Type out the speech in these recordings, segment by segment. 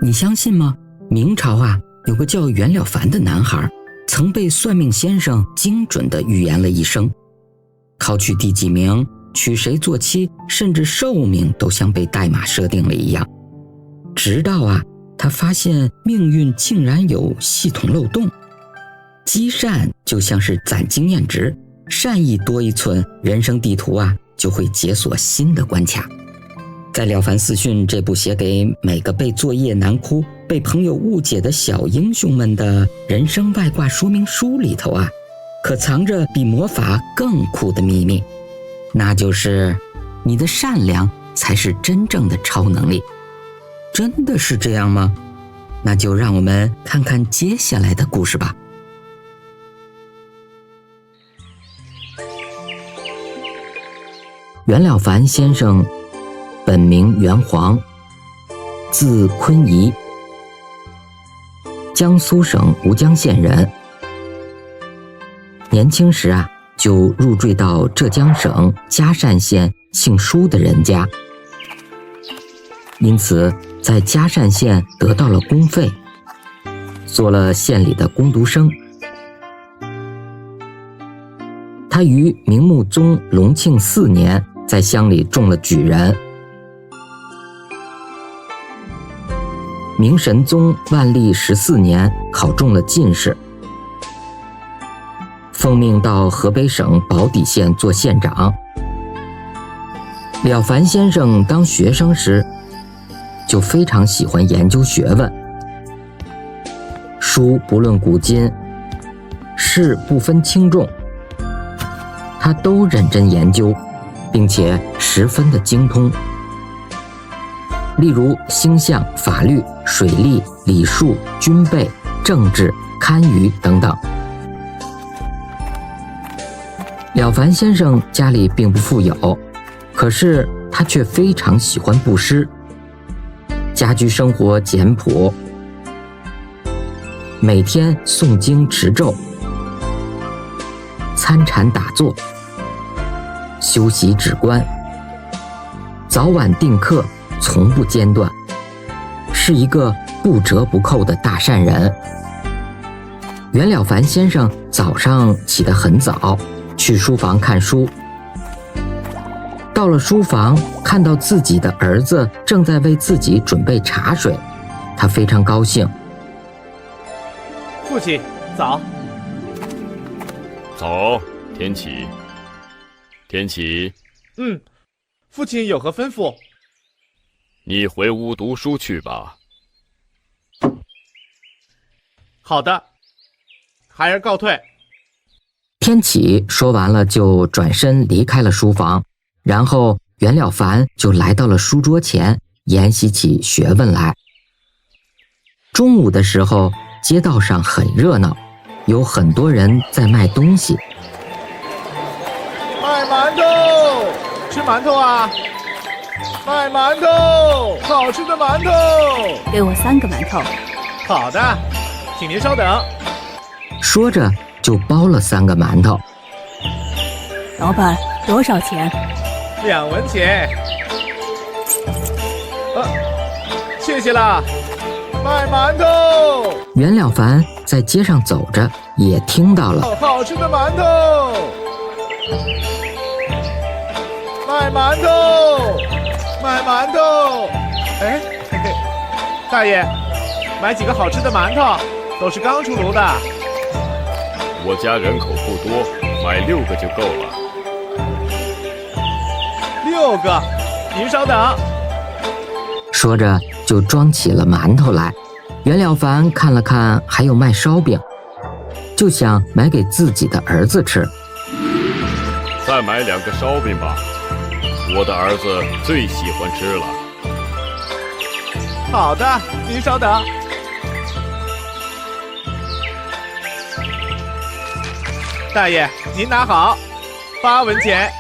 你相信吗？明朝有个叫袁了凡的男孩，曾被算命先生精准地预言了一生，考取第几名，娶谁做妻，甚至寿命都像被代码设定了一样。直到他发现命运竟然有系统漏洞，积善就像是攒经验值，善意多一寸，人生地图就会解锁新的关卡。在《了凡四训》这部写给每个被作业难哭、被朋友误解的小英雄们的人生外挂说明书里头可藏着比魔法更酷的秘密，那就是你的善良才是真正的超能力。真的是这样吗？那就让我们看看接下来的故事吧。袁了凡先生本名袁黄，字坤仪，江苏省吴江县人。年轻时就入赘到浙江省嘉善县姓舒的人家，因此在嘉善县得到了公费，做了县里的工读生。他于明穆宗隆庆4年在乡里中了举人。明神宗万历14年考中了进士，奉命到河北省保底县做县长。了凡先生当学生时就非常喜欢研究学问，书不论古今，事不分轻重，他都认真研究，并且十分的精通。例如星象、法律、水利、礼数、军备、政治、堪舆等等。了凡先生家里并不富有，可是他却非常喜欢布施，家居生活简朴，每天诵经持咒，参禅打坐，修习止观，早晚定课，从不间断，是一个不折不扣的大善人。袁了凡先生早上起得很早，去书房看书。到了书房，看到自己的儿子正在为自己准备茶水，他非常高兴。父亲，早。早，天启。天启。父亲有何吩咐？你回屋读书去吧。好的，孩儿告退。天启说完了就转身离开了书房，然后袁了凡就来到了书桌前，研习起学问来。中午的时候，街道上很热闹，有很多人在卖东西。卖馒头，吃馒头啊！卖馒头，好吃的馒头。给我3个馒头。好的，请您稍等。说着就包了3个馒头。老板，多少钱？2文钱。谢谢啦。卖馒头。袁了凡在街上走着，也听到了。好吃的馒头。卖馒头，卖馒头。哎，嘿嘿，大爷，买几个好吃的馒头，都是刚出炉的。我家人口不多，买6个就够了。6个，您稍等。说着就装起了馒头来。袁了凡看了看还有卖烧饼，就想买给自己的儿子吃。再买2个烧饼吧，我的儿子最喜欢吃了。好的，您稍等。大爷，您拿好，8文钱。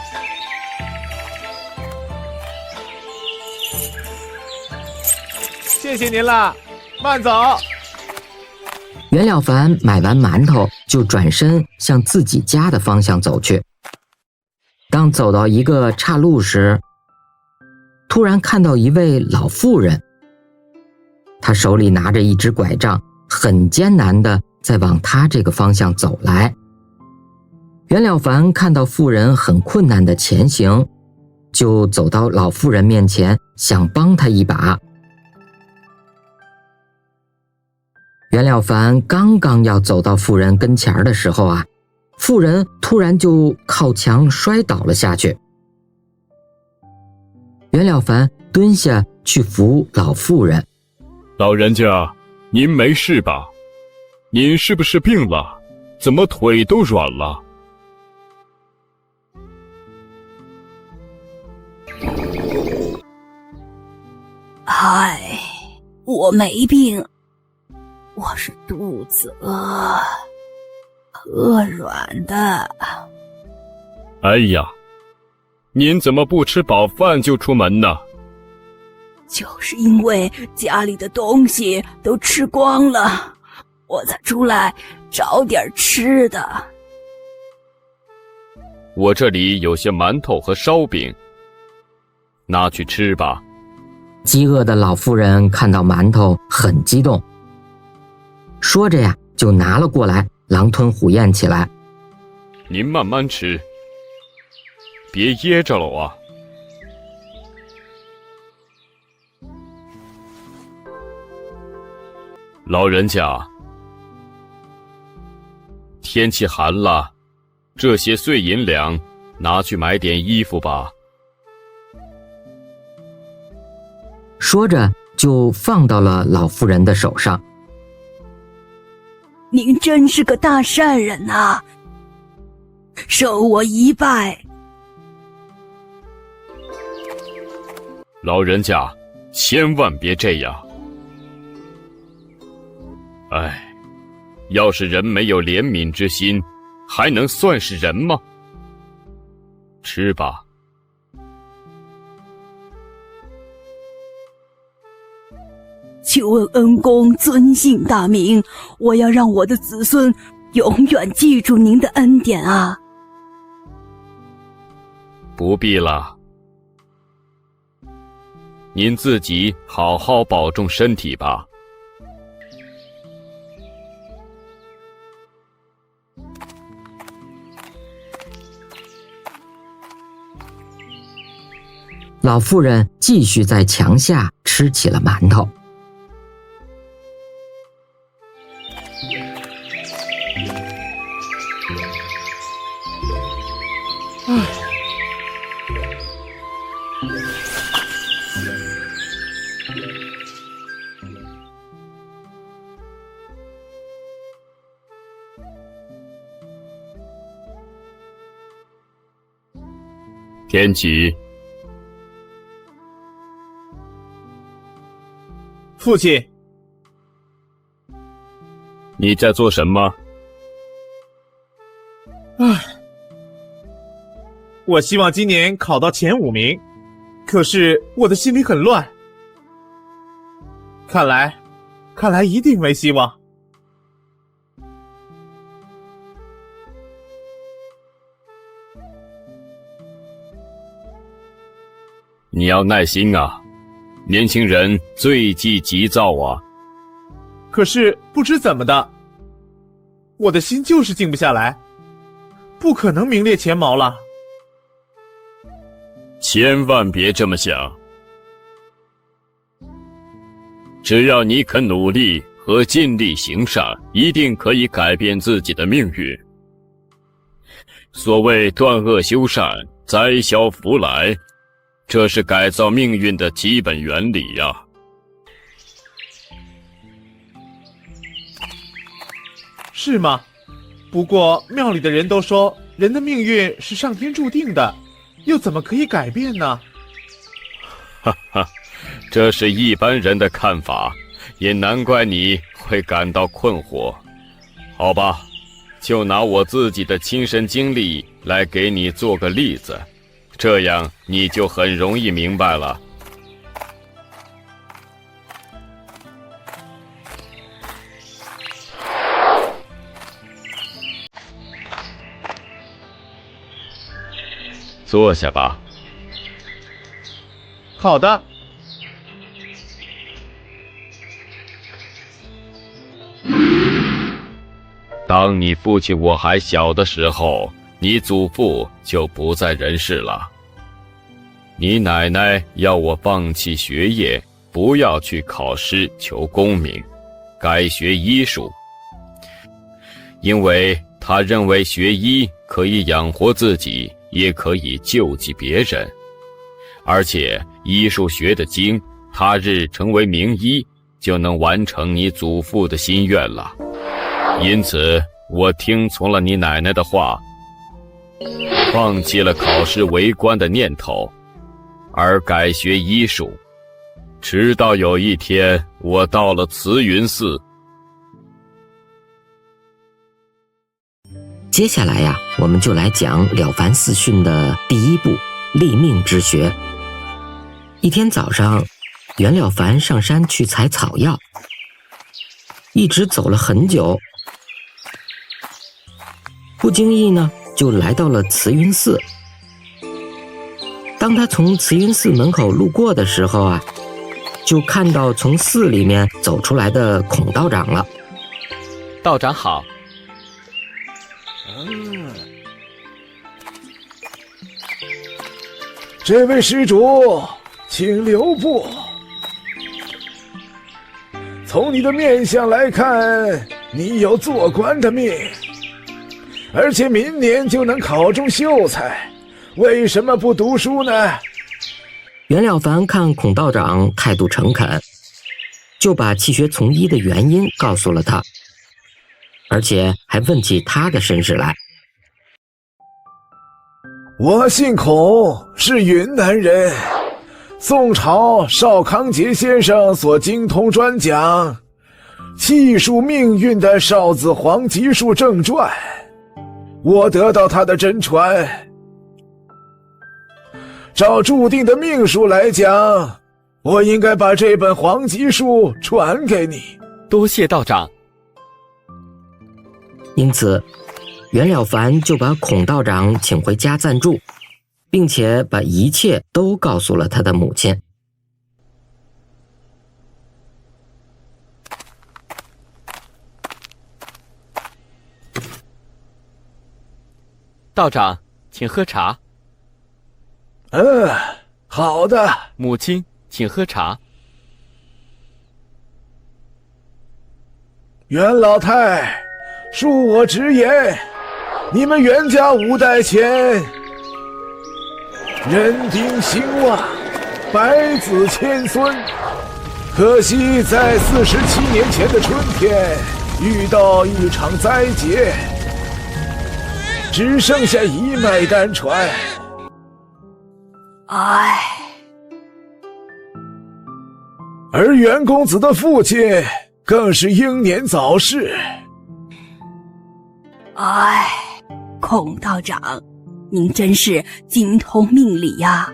谢谢您了，慢走。袁了凡买完馒头就转身向自己家的方向走去。当走到一个岔路时，突然看到一位老妇人。他手里拿着一只拐杖，很艰难地在往他这个方向走来。袁了凡看到妇人很困难地前行，就走到老妇人面前，想帮她一把。袁了凡刚刚要走到妇人跟前的时候啊，妇人突然就靠墙摔倒了下去。袁了凡蹲下去扶老妇人。老人家，您没事吧？您是不是病了？怎么腿都软了？唉，我没病，我是肚子饿软的。哎呀，您怎么不吃饱饭就出门呢？就是因为家里的东西都吃光了，我才出来找点吃的。我这里有些馒头和烧饼，拿去吃吧。饥饿的老妇人看到馒头很激动，说着呀，就拿了过来，狼吞虎咽起来。您慢慢吃，别噎着了啊。老人家，天气寒了，这些碎银两拿去买点衣服吧。说着就放到了老妇人的手上。您真是个大善人啊，受我一拜。老人家，千万别这样。哎，要是人没有怜悯之心，还能算是人吗？吃吧。求问恩公尊姓大名，我要让我的子孙永远记住您的恩典啊！不必了，您自己好好保重身体吧。老妇人继续在墙下吃起了馒头。天启，父亲，你在做什么？我希望今年考到前5名，可是我的心里很乱。看来一定没希望。你要耐心啊，年轻人最忌急躁啊。可是不知怎么的，我的心就是静不下来，不可能名列前茅了。千万别这么想，只要你肯努力和尽力行善，一定可以改变自己的命运。所谓断恶修善，灾消福来，这是改造命运的基本原理呀。是吗？不过庙里的人都说，人的命运是上天注定的，又怎么可以改变呢？哈哈，这是一般人的看法，也难怪你会感到困惑。好吧，就拿我自己的亲身经历来给你做个例子，这样你就很容易明白了。坐下吧。好的。当你父亲我还小的时候，你祖父就不在人世了。你奶奶要我放弃学业，不要去考试求功名，改学医术，因为她认为学医可以养活自己，也可以救济别人，而且医术学得精，他日成为名医，就能完成你祖父的心愿了。因此我听从了你奶奶的话，放弃了考试为官的念头，而改学医术。直到有一天我到了慈云寺。接下来呀，我们就来讲《了凡四训》的第一步立命之学。一天早上，袁了凡上山去采草药，一直走了很久，不经意呢就来到了慈云寺。当他从慈云寺门口路过的时候啊，就看到从寺里面走出来的孔道长了。道长好。这位施主，请留步。从你的面相来看，你有做官的命，而且明年就能考中秀才，为什么不读书呢？袁了凡看孔道长态度诚恳，就把弃学从医的原因告诉了他，而且还问起他的身世来。我姓孔，是云南人，宋朝邵康节先生所精通专讲气数命运的少子黄吉术正传，我得到他的真传。照注定的命数来讲，我应该把这本黄吉术传给你。多谢道长。因此袁了凡就把孔道长请回家暂住，并且把一切都告诉了他的母亲。道长，请喝茶。好的。母亲，请喝茶。袁老太，恕我直言，你们袁家5代前人丁兴旺，百子千孙，可惜在47年前的春天遇到一场灾劫，只剩下一脉单传。唉，而袁公子的父亲更是英年早逝。唉，孔道长，您真是精通命理呀，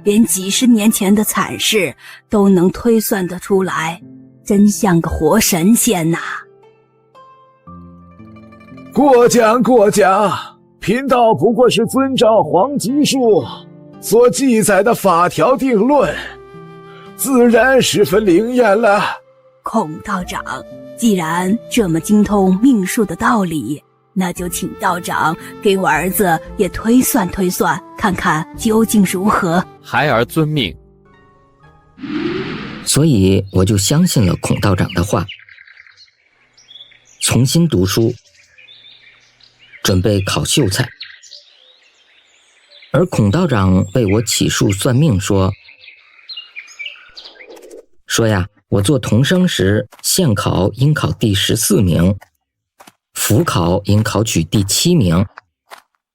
连几十年前的惨事都能推算得出来，真像个活神仙呐。过奖过奖，贫道不过是遵照黄吉术所记载的法条定论，自然十分灵验了。孔道长，既然这么精通命数的道理，那就请道长给我儿子也推算推算，看看究竟如何。孩儿遵命。所以我就相信了孔道长的话，重新读书，准备考秀才。而孔道长为我起数算命说呀，我做童生时县考应考第14名，府考应考取第7名，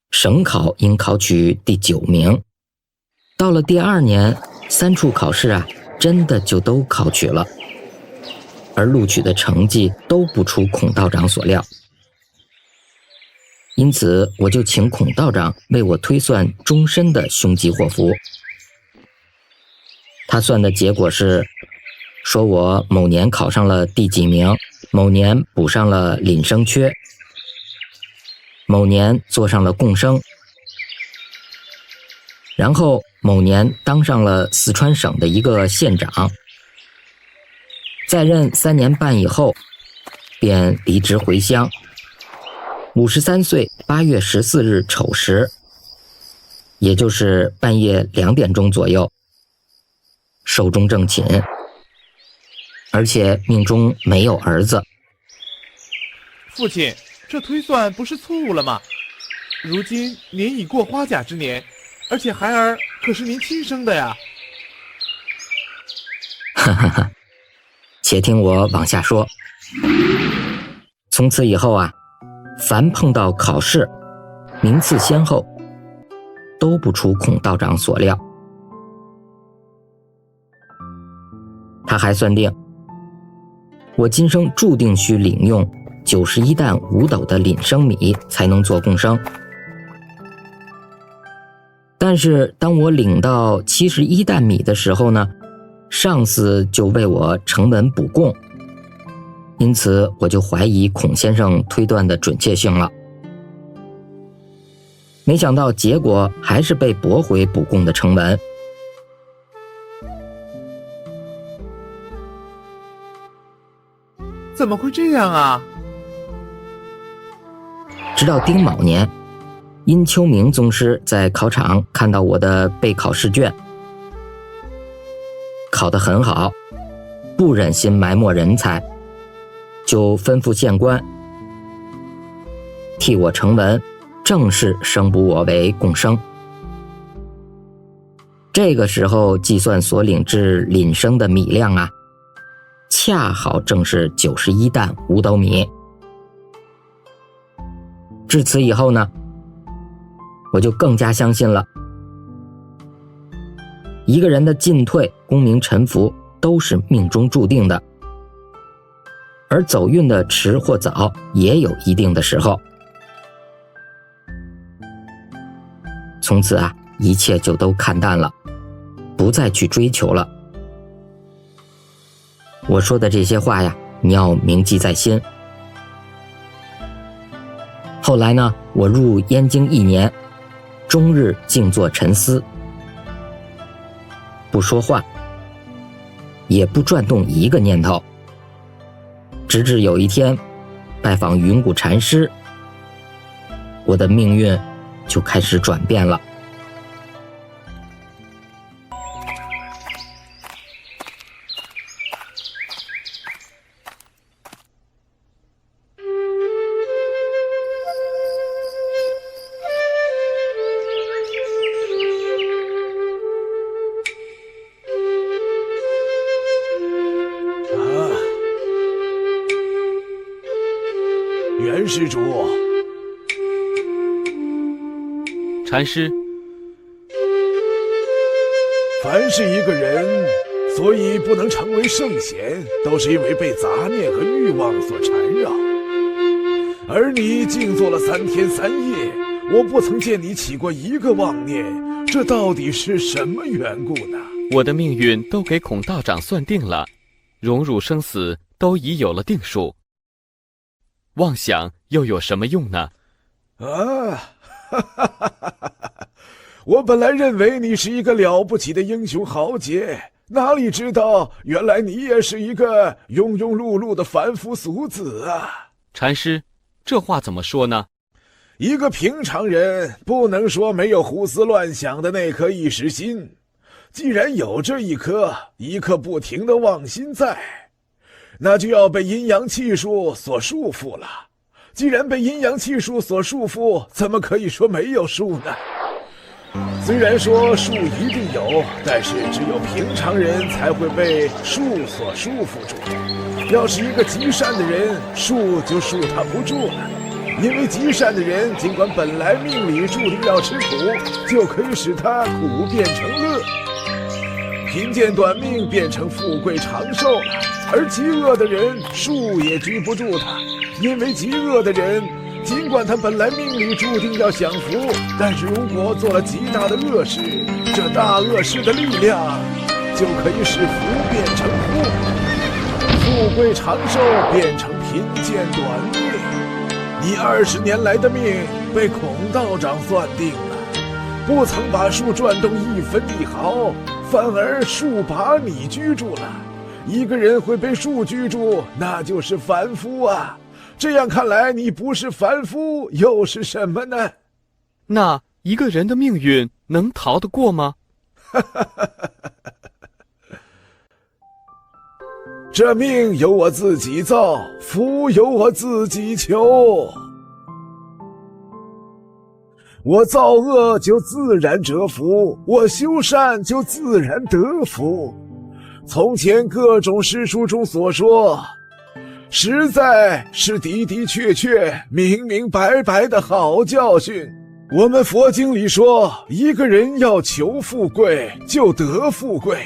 省考应考取第9名。到了第2年，3处考试啊，真的就都考取了，而录取的成绩都不出孔道长所料。因此我就请孔道长为我推算终身的凶吉祸福。他算的结果是说我某年考上了第几名，某年补上了廪生缺，某年做上了贡生，然后某年当上了四川省的一个县长，在任3年半以后便离职回乡， 53岁8月14日丑时，也就是半夜2点钟左右，寿终正寝，而且命中没有儿子。父亲，这推算不是错误了吗？如今您已过花甲之年，而且孩儿可是您亲生的呀。哈哈哈，且听我往下说。从此以后啊，凡碰到考试，名次先后，都不出孔道长所料。他还算定，我今生注定需领用91担5斗的廪生米才能做贡生。但是当我领到71担米的时候呢，上司就为我成文补供，因此我就怀疑孔先生推断的准确性了。没想到结果还是被驳回补供的成文。怎么会这样啊？直到丁卯年，殷秋明宗师在考场看到我的备考试卷，考得很好，不忍心埋没人才，就吩咐县官替我成文，正式升补我为贡生。这个时候计算所领至廪生的米量啊，恰好正是91担5斗米。至此以后呢，我就更加相信了，一个人的进退、功名臣服都是命中注定的，而走运的迟或早也有一定的时候。从此啊，一切就都看淡了，不再去追求了。我说的这些话呀，你要铭记在心。后来呢，我入燕京1年，终日静坐沉思，不说话，也不转动一个念头，直至有一天拜访云谷禅师，我的命运就开始转变了。袁施主，禅师，凡是一个人，所以不能成为圣贤，都是因为被杂念和欲望所缠绕。而你静坐了3天3夜，我不曾见你起过一个妄念，这到底是什么缘故呢？我的命运都给孔道长算定了，荣辱生死都已有了定数，妄想又有什么用呢？我本来认为你是一个了不起的英雄豪杰，哪里知道原来你也是一个庸庸碌碌的凡夫俗子啊！禅师，这话怎么说呢？一个平常人不能说没有胡思乱想的那颗一时心，既然有这一颗不停的妄心在，那就要被阴阳气数所束缚了。既然被阴阳气数所束缚，怎么可以说没有数呢？虽然说数一定有，但是只有平常人才会被数所束缚住。要是一个极善的人，数就束他不住了。因为极善的人，尽管本来命里注定要吃苦，就可以使他苦变成乐，贫贱短命变成富贵长寿了。而极恶的人，数也拘不住他，因为极恶的人，尽管他本来命里注定要享福，但是如果做了极大的恶事，这大恶事的力量就可以使福变成祸，富贵长寿变成贫贱短命。你20年来的命被孔道长算定了，不曾把树转动1分1毫，反而树把你居住了。一个人会被树居住，那就是凡夫啊。这样看来，你不是凡夫又是什么呢？那一个人的命运能逃得过吗？这命由我自己造，福由我自己求。我造恶就自然折福，我修善就自然得福。从前各种诗书中所说，实在是的的确确、明明白白的好教训。我们佛经里说，一个人要求富贵，就得富贵；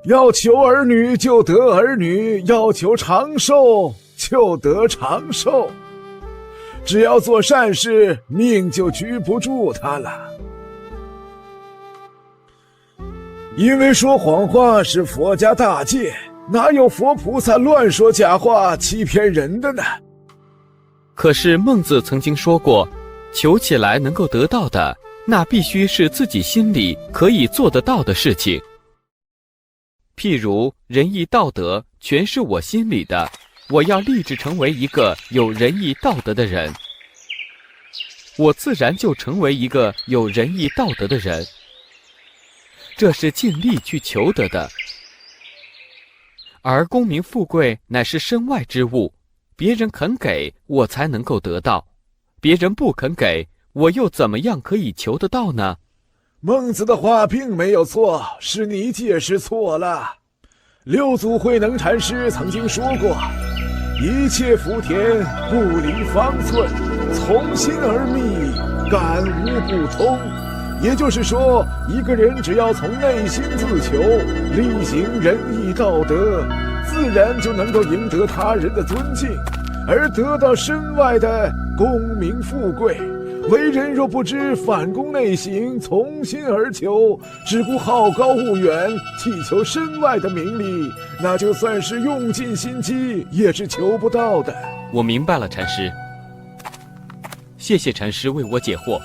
要求儿女，就得儿女；要求长寿，就得长寿。只要做善事，命就拘不住他了。因为说谎话是佛家大戒，哪有佛菩萨乱说假话欺骗人的呢？可是孟子曾经说过，求起来能够得到的，那必须是自己心里可以做得到的事情。譬如仁义道德全是我心里的，我要立志成为一个有仁义道德的人，我自然就成为一个有仁义道德的人。这是尽力去求得的。而功名富贵乃是身外之物，别人肯给我才能够得到，别人不肯给我又怎么样可以求得到呢？孟子的话并没有错，是你解释错了。六祖慧能禅师曾经说过，一切福田不离方寸，从心而觅，感无不通。也就是说，一个人只要从内心自求，力行仁义道德，自然就能够赢得他人的尊敬，而得到身外的功名富贵。为人若不知反躬内省，从心而求，只顾好高骛远，祈求身外的名利，那就算是用尽心机也是求不到的。我明白了，禅师。谢谢禅师为我解惑。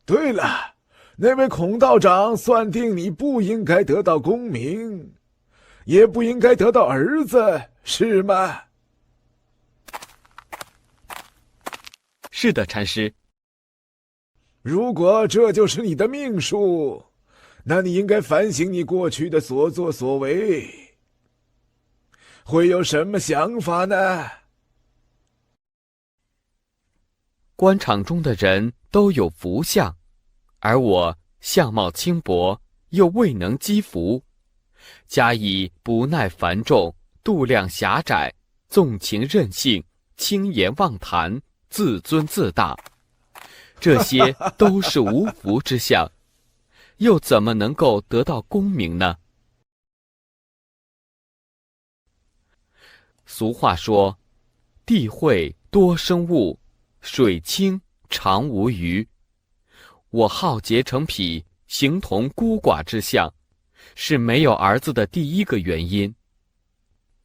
对了，那位孔道长算定你不应该得到功名，也不应该得到儿子，是吗？是的，禅师。如果这就是你的命数，那你应该反省你过去的所作所为，会有什么想法呢？官场中的人都有福相，而我相貌轻薄，又未能积福，加以不耐繁重，度量狭窄，纵情任性，轻言妄谈，自尊自大，这些都是无福之相，又怎么能够得到功名呢？俗话说，地晦多生物，水清常无鱼。我好结成癖，形同孤寡之相，是没有儿子的第一个原因。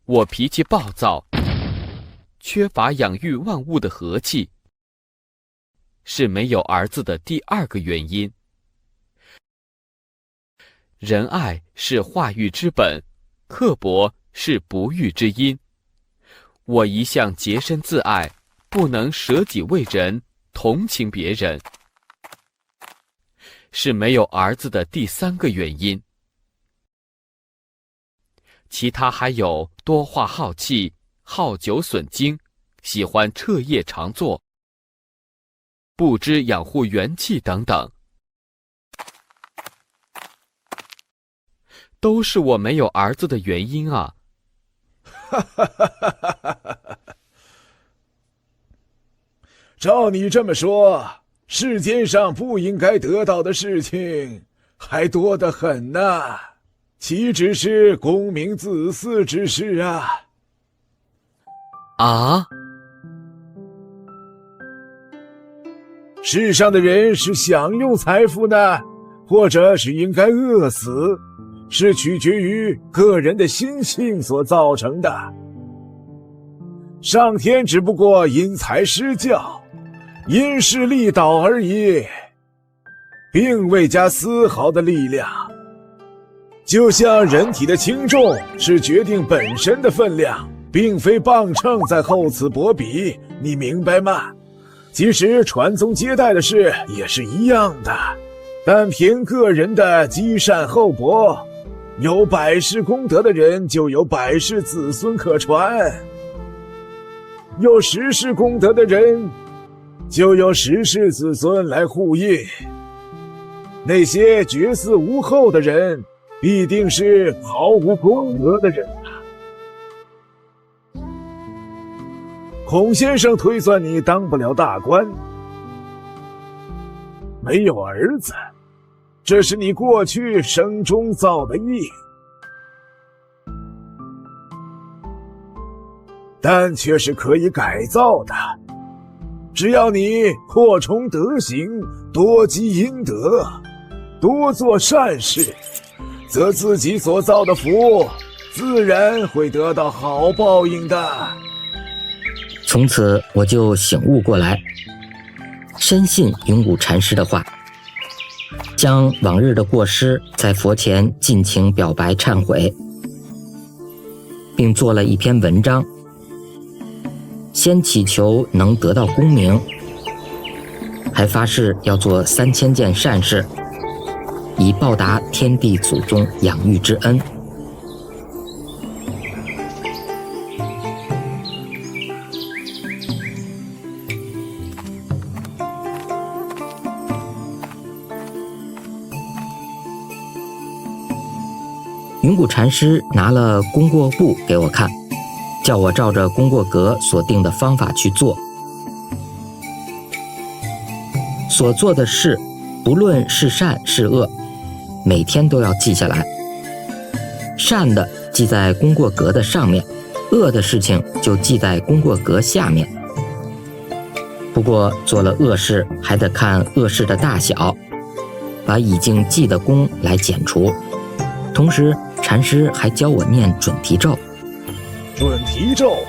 我脾气暴躁，缺乏养育万物的和气，是没有儿子的第二个原因。仁爱是化育之本，刻薄是不育之因。我一向洁身自爱，不能舍己为人，同情别人，是没有儿子的第三个原因。其他还有多话好气，好酒损精，喜欢彻夜长坐，不知养护元气等等，都是我没有儿子的原因啊。照你这么说，世间上不应该得到的事情还多得很呢，岂止是功名自私之事啊！啊？世上的人是享用财富呢，或者是应该饿死，是取决于个人的心性所造成的。上天只不过因材施教，因势利导而已，并未加丝毫的力量。就像人体的轻重是决定本身的分量，并非磅秤在厚此薄彼，你明白吗？其实传宗接代的事也是一样的，但凭个人的积善厚薄，有百世功德的人就有百世子孙可传，有10世功德的人就有10世子孙来呼应。那些绝嗣无后的人，必定是毫无功德的人啊。孔先生推算你当不了大官，没有儿子，这是你过去生中造的业，但却是可以改造的。只要你扩充德行，多积阴德，多做善事，则自己所造的福自然会得到好报应的。从此我就醒悟过来，深信云谷禅师的话，将往日的过失在佛前尽情表白忏悔，并做了一篇文章，先祈求能得到功名，还发誓要做3000件善事，以报答天地祖宗养育之恩。云谷禅师拿了功过簿给我看，叫我照着功过格所定的方法去做。所做的事，不论是善是恶，每天都要记下来。善的记在功过格的上面，恶的事情就记在功过格下面。不过做了恶事，还得看恶事的大小，把已经记的功来减除。同时禅师还教我念准提咒。准提咒，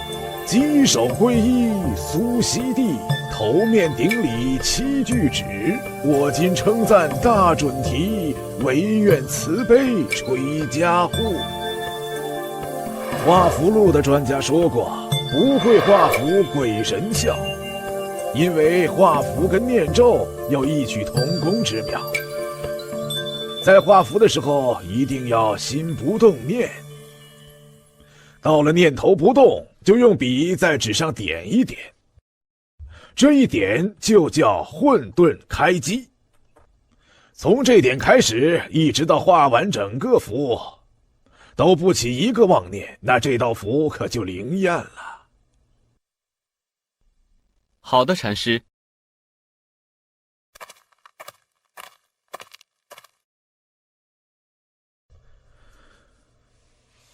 稽首皈依，苏悉地，头面顶礼7句止。我今称赞大准提，唯愿慈悲垂加护。画符录的专家说过，不会画符鬼神笑，因为画符跟念咒有异曲同工之妙。在画符的时候，一定要心不动念。到了念头不动，就用笔在纸上点一点，这一点就叫混沌开机。从这点开始，一直到画完整个符，都不起一个妄念，那这道符可就灵验了。好的，禅师。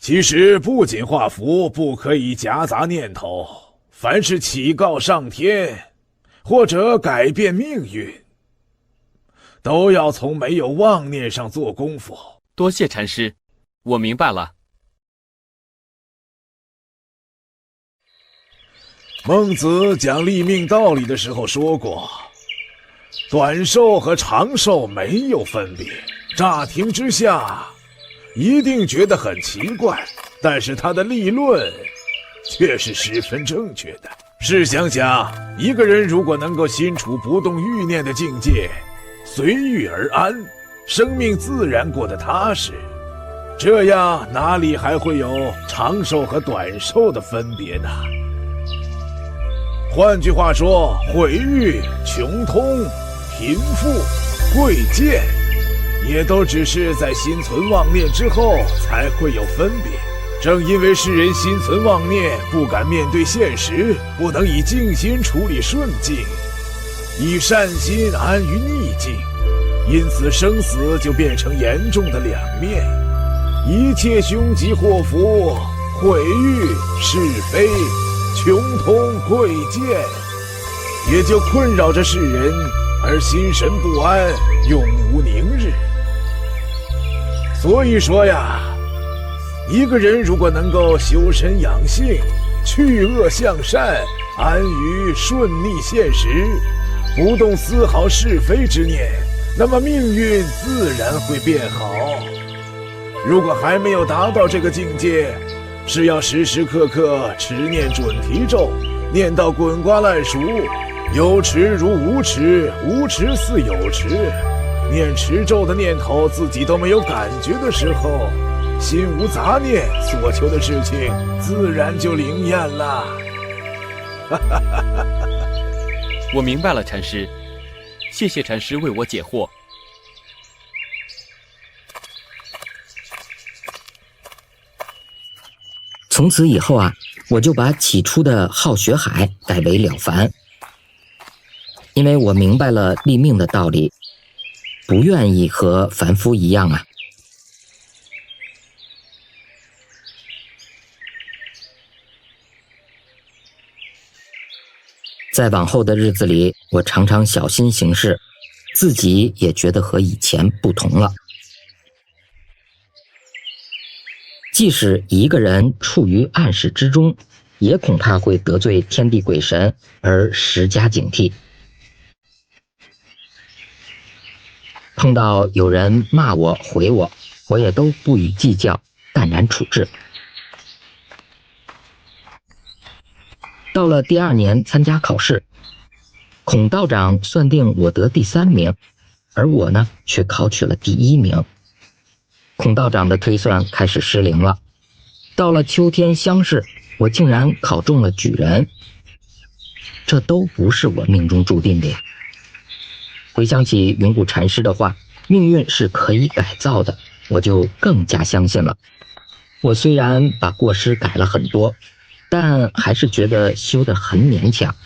其实不仅画符不可以夹杂念头，凡是祈告上天或者改变命运，都要从没有妄念上做功夫。多谢禅师，我明白了。孟子讲立命道理的时候说过，短寿和长寿没有分别。乍听之下一定觉得很奇怪，但是他的立论却是十分正确的。试想想，一个人如果能够心处不动欲念的境界，随遇而安，生命自然过得踏实，这样哪里还会有长寿和短寿的分别呢？换句话说，毁誉、穷通、贫富、贵贱，也都只是在心存妄念之后才会有分别。正因为世人心存妄念，不敢面对现实，不能以静心处理顺境，以善心安于逆境，因此生死就变成严重的两面。一切凶吉祸福、毁誉、是非、穷通、贵贱，也就困扰着世人，而心神不安，永无宁日。所以说呀，一个人如果能够修身养性，去恶向善，安于顺逆现实，不动丝毫是非之念，那么命运自然会变好。如果还没有达到这个境界，是要时时刻刻持念准提咒，念到滚瓜烂熟，有持如无持，无持似有持。念持咒的念头自己都没有感觉的时候，心无杂念，所求的事情自然就灵验了。我明白了，禅师，谢谢禅师为我解惑。从此以后啊，我就把起初的好学海改为了凡，因为我明白了立命的道理，不愿意和凡夫一样啊。在往后的日子里，我常常小心行事，自己也觉得和以前不同了。即使一个人处于暗室之中，也恐怕会得罪天地鬼神，而时加警惕。碰到有人骂我回我，我也都不予计较，淡然处置。到了第2年参加考试，孔道长算定我得第3名，而我呢却考取了第1名。孔道长的推算开始失灵了。到了秋天乡试，我竟然考中了举人，这都不是我命中注定的呀。回想起云谷禅师的话，命运是可以改造的，我就更加相信了。我虽然把过失改了很多，但还是觉得修得很勉强。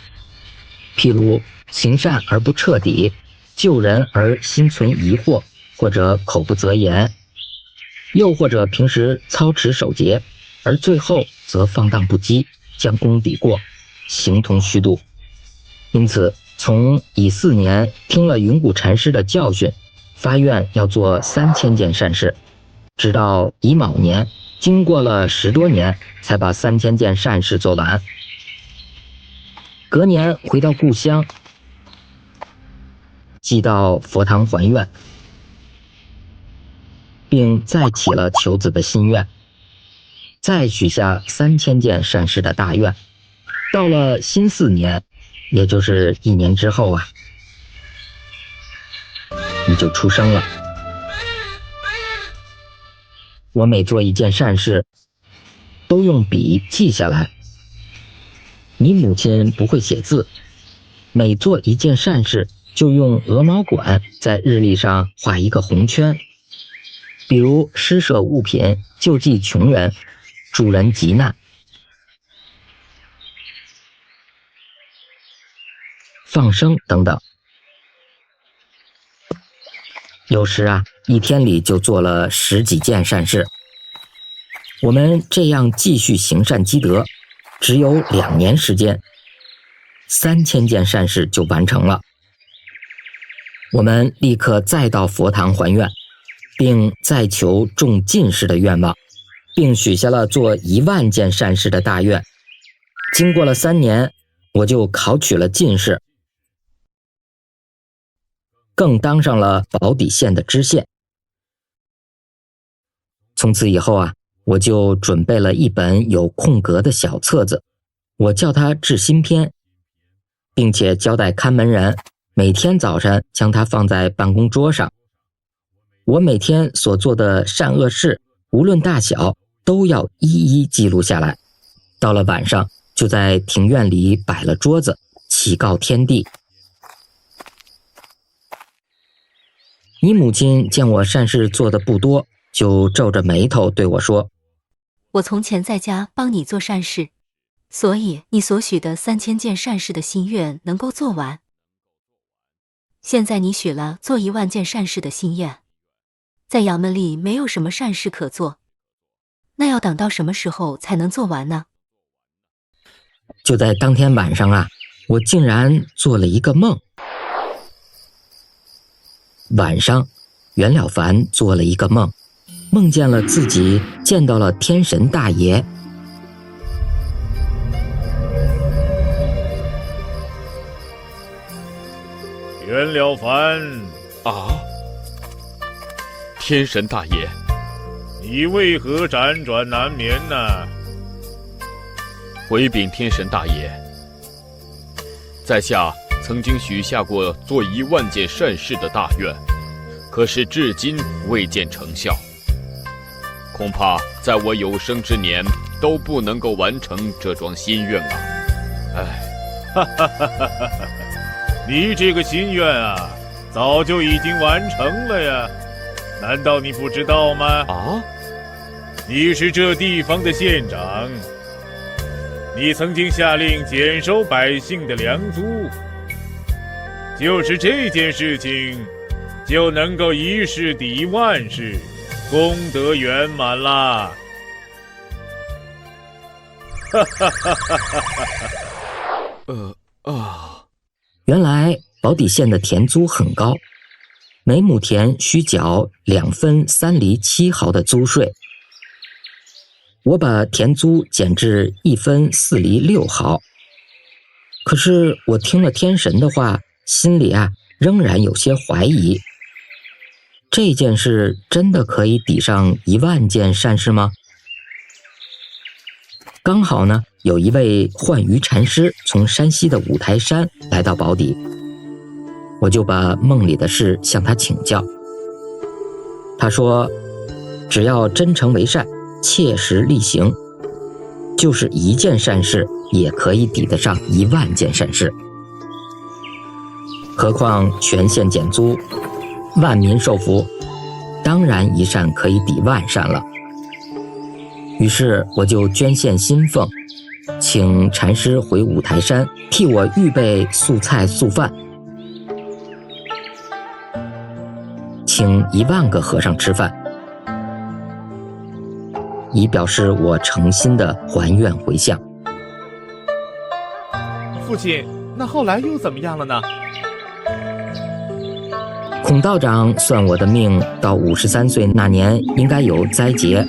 譬如行善而不彻底，救人而心存疑惑，或者口不择言，又或者平时操持守节，而最后则放荡不羁，将功抵过，形同虚度。因此从乙巳年听了云谷禅师的教训，发愿要做3000件善事，直到乙卯年，经过了10多年，才把3000件善事做完。隔年回到故乡，即到佛堂还愿，并再起了求子的心愿，再许下3000件善事的大愿。到了辛巳年，也就是1年之后啊，你就出生了。我每做一件善事，都用笔记下来。你母亲不会写字，每做一件善事，就用鹅毛管在日历上画一个红圈，比如施舍物品、救济穷人、助人急难。放生等等。有时啊，一天里就做了10几件善事。我们这样继续行善积德，只有2年时间，3000件善事就完成了。我们立刻再到佛堂还愿，并再求中进士的愿望，并许下了做10000件善事的大愿。经过了3年，我就考取了进士，更当上了宝坻县的知县。从此以后啊，我就准备了一本有空格的小册子，我叫它治心篇，并且交代看门人每天早晨将它放在办公桌上。我每天所做的善恶事，无论大小，都要一一记录下来。到了晚上，就在庭院里摆了桌子，祈告天地。你母亲见我善事做得不多，就皱着眉头对我说：我从前在家帮你做善事，所以你所许的3000件善事的心愿能够做完。现在你许了做10000件善事的心愿，在衙门里没有什么善事可做，那要等到什么时候才能做完呢？就在当天晚上啊，我竟然做了一个梦。晚上，袁了凡做了一个梦，梦见了自己见到了天神大爷。袁了凡啊，天神大爷，你为何辗转难眠呢？回禀天神大爷，在下曾经许下过做10000件善事的大愿，可是至今未见成效，恐怕在我有生之年都不能够完成这桩心愿啊！你这个心愿啊，早就已经完成了呀，难道你不知道吗？啊？你是这地方的县长，你曾经下令减收百姓的粮租，就是这件事情，就能够一事抵万事，功德圆满啦！原来保底县的田租很高，每亩田需缴2分3厘7毫的租税。我把田租减至1分4厘6毫，可是我听了天神的话，心里仍然有些怀疑。这件事真的可以抵上10000件善事吗？刚好呢，有一位幻鱼禅师从山西的五台山来到保底，我就把梦里的事向他请教。他说，只要真诚为善，切实力行，就是1件善事也可以抵得上10000件善事。何况全县减租，万民受福，当然1善可以抵万善了。于是我就捐献薪俸，请禅师回五台山替我预备素菜素饭，请10000个和尚吃饭，以表示我诚心的还愿回向。父亲，那后来又怎么样了呢？孔道长算我的命到53岁那年应该有灾劫。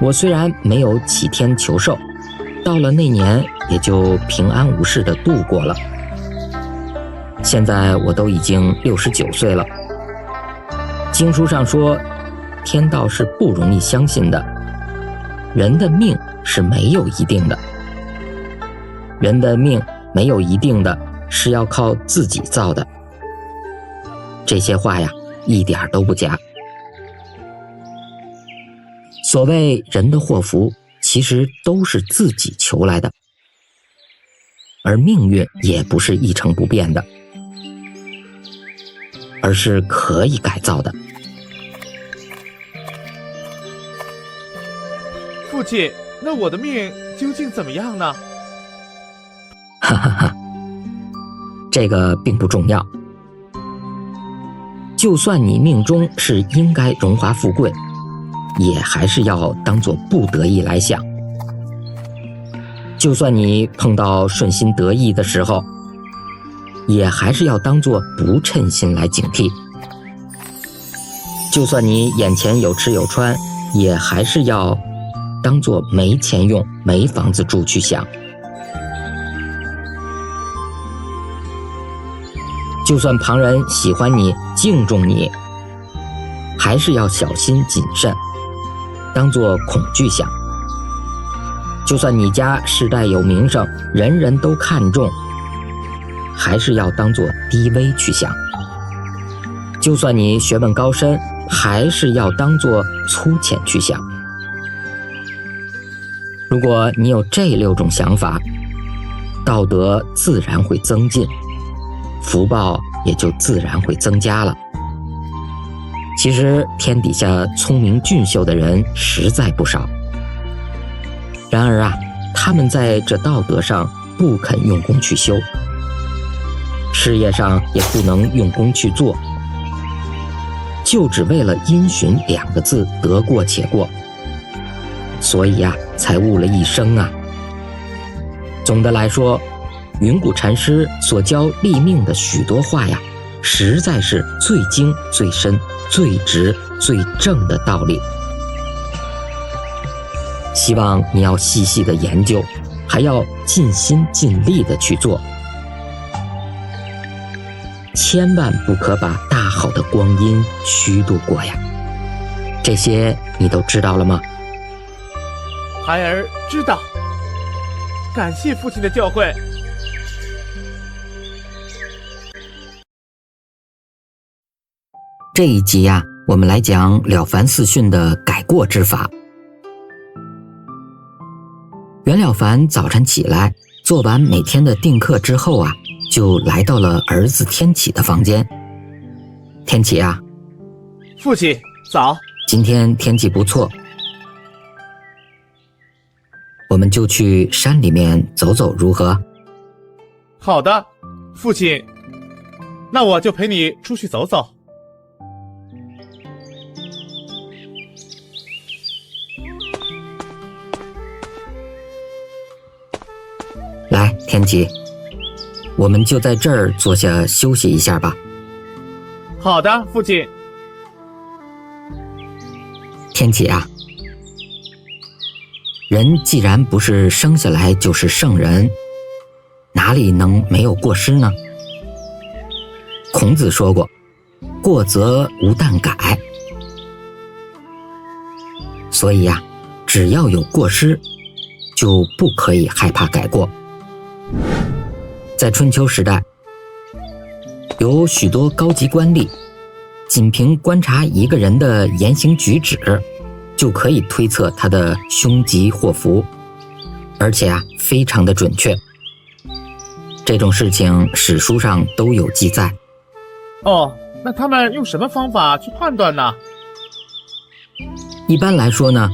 我虽然没有启天求寿，到了那年也就平安无事的度过了。现在我都已经69岁了。经书上说，天道是不容易相信的，人的命是没有一定的，人的命没有一定的，是要靠自己造的。这些话呀，一点都不假。所谓人的祸福，其实都是自己求来的，而命运也不是一成不变的，而是可以改造的。父亲，那我的命究竟怎么样呢？哈哈哈，这个并不重要。就算你命中是应该荣华富贵，也还是要当作不得意来想。就算你碰到顺心得意的时候，也还是要当作不称心来警惕。就算你眼前有吃有穿，也还是要当作没钱用、没房子住去想。就算旁人喜欢你、敬重你，还是要小心谨慎，当作恐惧想。就算你家世代有名声，人人都看重，还是要当作低微去想。就算你学问高深，还是要当作粗浅去想。如果你有这6种想法，道德自然会增进，福报也就自然会增加了。其实天底下聪明俊秀的人实在不少，然而他们在这道德上不肯用功去修，事业上也不能用功去做，就只为了因循2个字得过且过，所以才误了一生啊。总的来说，云谷禅师所教立命的许多话呀，实在是最精、最深、最直、最正的道理。希望你要细细的研究，还要尽心尽力的去做。千万不可把大好的光阴虚度过呀。这些你都知道了吗？孩儿知道，感谢父亲的教诲。这一集呀，我们来讲《了凡四训》的改过之法。袁了凡早晨起来，做完每天的定课之后啊，就来到了儿子天启的房间。天启啊，父亲早。今天天气不错，我们就去山里面走走，如何？好的，父亲，那我就陪你出去走走。来，天启，我们就在这儿坐下休息一下吧。好的，父亲。天启啊，人既然不是生下来就是圣人，哪里能没有过失呢？孔子说过，过则无但改。所以呀，只要有过失，就不可以害怕改过。在春秋时代，有许多高级官吏，仅凭观察一个人的言行举止，就可以推测他的凶吉祸福，而且啊，非常的准确。这种事情史书上都有记载。哦，那他们用什么方法去判断呢？一般来说呢，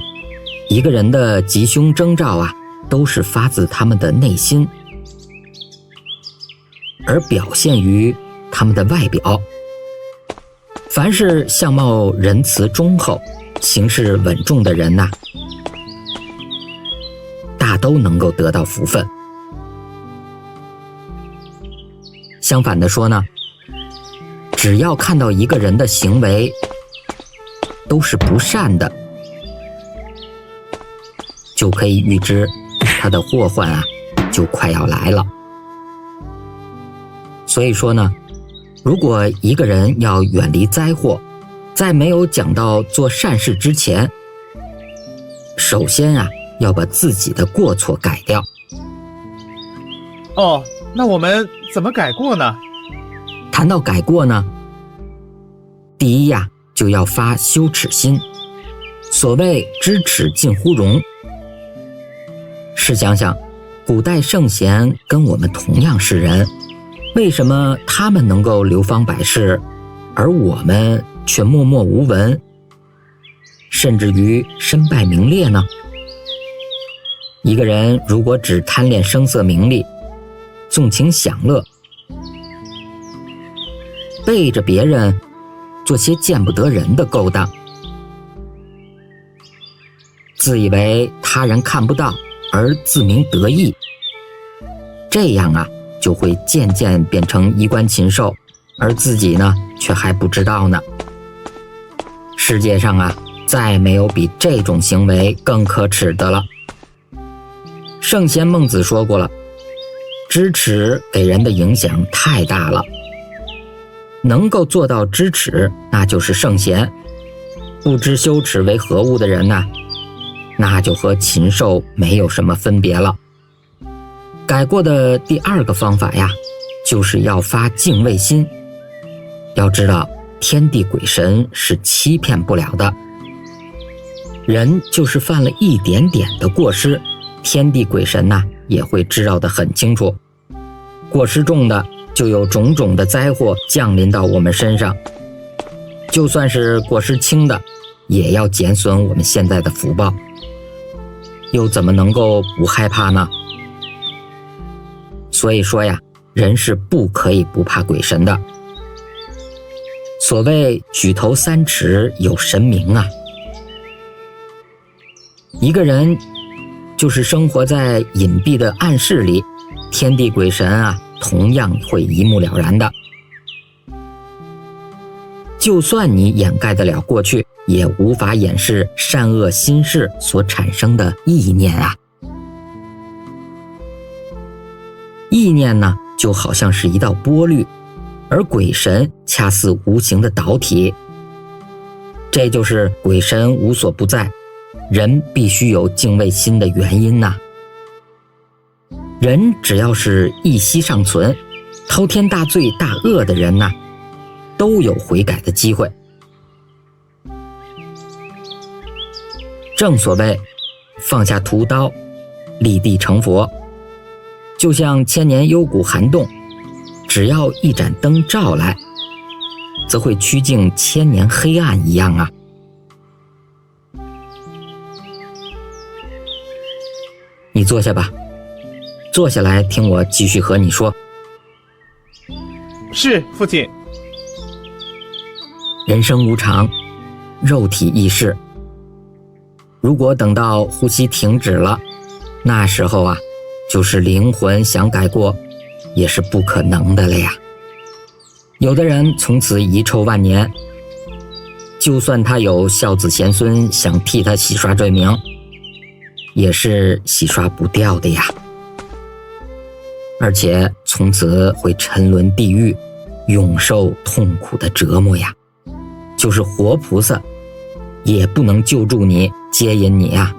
一个人的吉凶征兆啊，都是发自他们的内心，而表现于他们的外表。凡是相貌仁慈忠厚、行事稳重的人呐，大都能够得到福分。相反的说呢，只要看到一个人的行为都是不善的，就可以预知他的祸患啊，就快要来了。所以说呢，如果一个人要远离灾祸，在没有讲到做善事之前，首先啊，要把自己的过错改掉。哦，那我们怎么改过呢？谈到改过呢，第一呀，就要发羞耻心。所谓知耻近乎容。试想想，古代圣贤跟我们同样是人，为什么他们能够流芳百世，而我们却默默无闻，甚至于身败名裂呢？一个人如果只贪恋声色名利，纵情享乐，背着别人做些见不得人的勾当，自以为他人看不到而自鸣得意，这样啊，就会渐渐变成衣冠禽兽，而自己呢，却还不知道呢。世界上啊，再没有比这种行为更可耻的了。圣贤孟子说过了，知耻给人的影响太大了，能够做到知耻，那就是圣贤。不知羞耻为何物的人呢，那就和禽兽没有什么分别了。改过的第二个方法呀，就是要发敬畏心。要知道，天地鬼神是欺骗不了的，人就是犯了一点点的过失，天地鬼神呐，也会知道得很清楚。过失重的，就有种种的灾祸降临到我们身上；就算是过失轻的，也要减损我们现在的福报。又怎么能够不害怕呢？所以说呀，人是不可以不怕鬼神的。所谓举头三尺有神明啊，一个人就是生活在隐蔽的暗室里，天地鬼神啊，同样会一目了然的。就算你掩盖得了过去，也无法掩饰善恶心事所产生的意念啊。意念呢，就好像是一道波滤，而鬼神恰似无形的导体。这就是鬼神无所不在，人必须有敬畏心的原因呐。人只要是一息尚存，滔天大罪大恶的人呐，都有悔改的机会。正所谓放下屠刀，立地成佛。就像千年幽谷寒洞，只要一盏灯照来，则会驱尽千年黑暗一样啊。你坐下吧，坐下来听我继续和你说。是，父亲。人生无常，肉体易逝。如果等到呼吸停止了，那时候啊，就是灵魂想改过，也是不可能的了呀。有的人从此遗臭万年，就算他有孝子贤孙想替他洗刷罪名，也是洗刷不掉的呀。而且从此会沉沦地狱，永受痛苦的折磨呀。就是活菩萨，也不能救助你，接引你啊。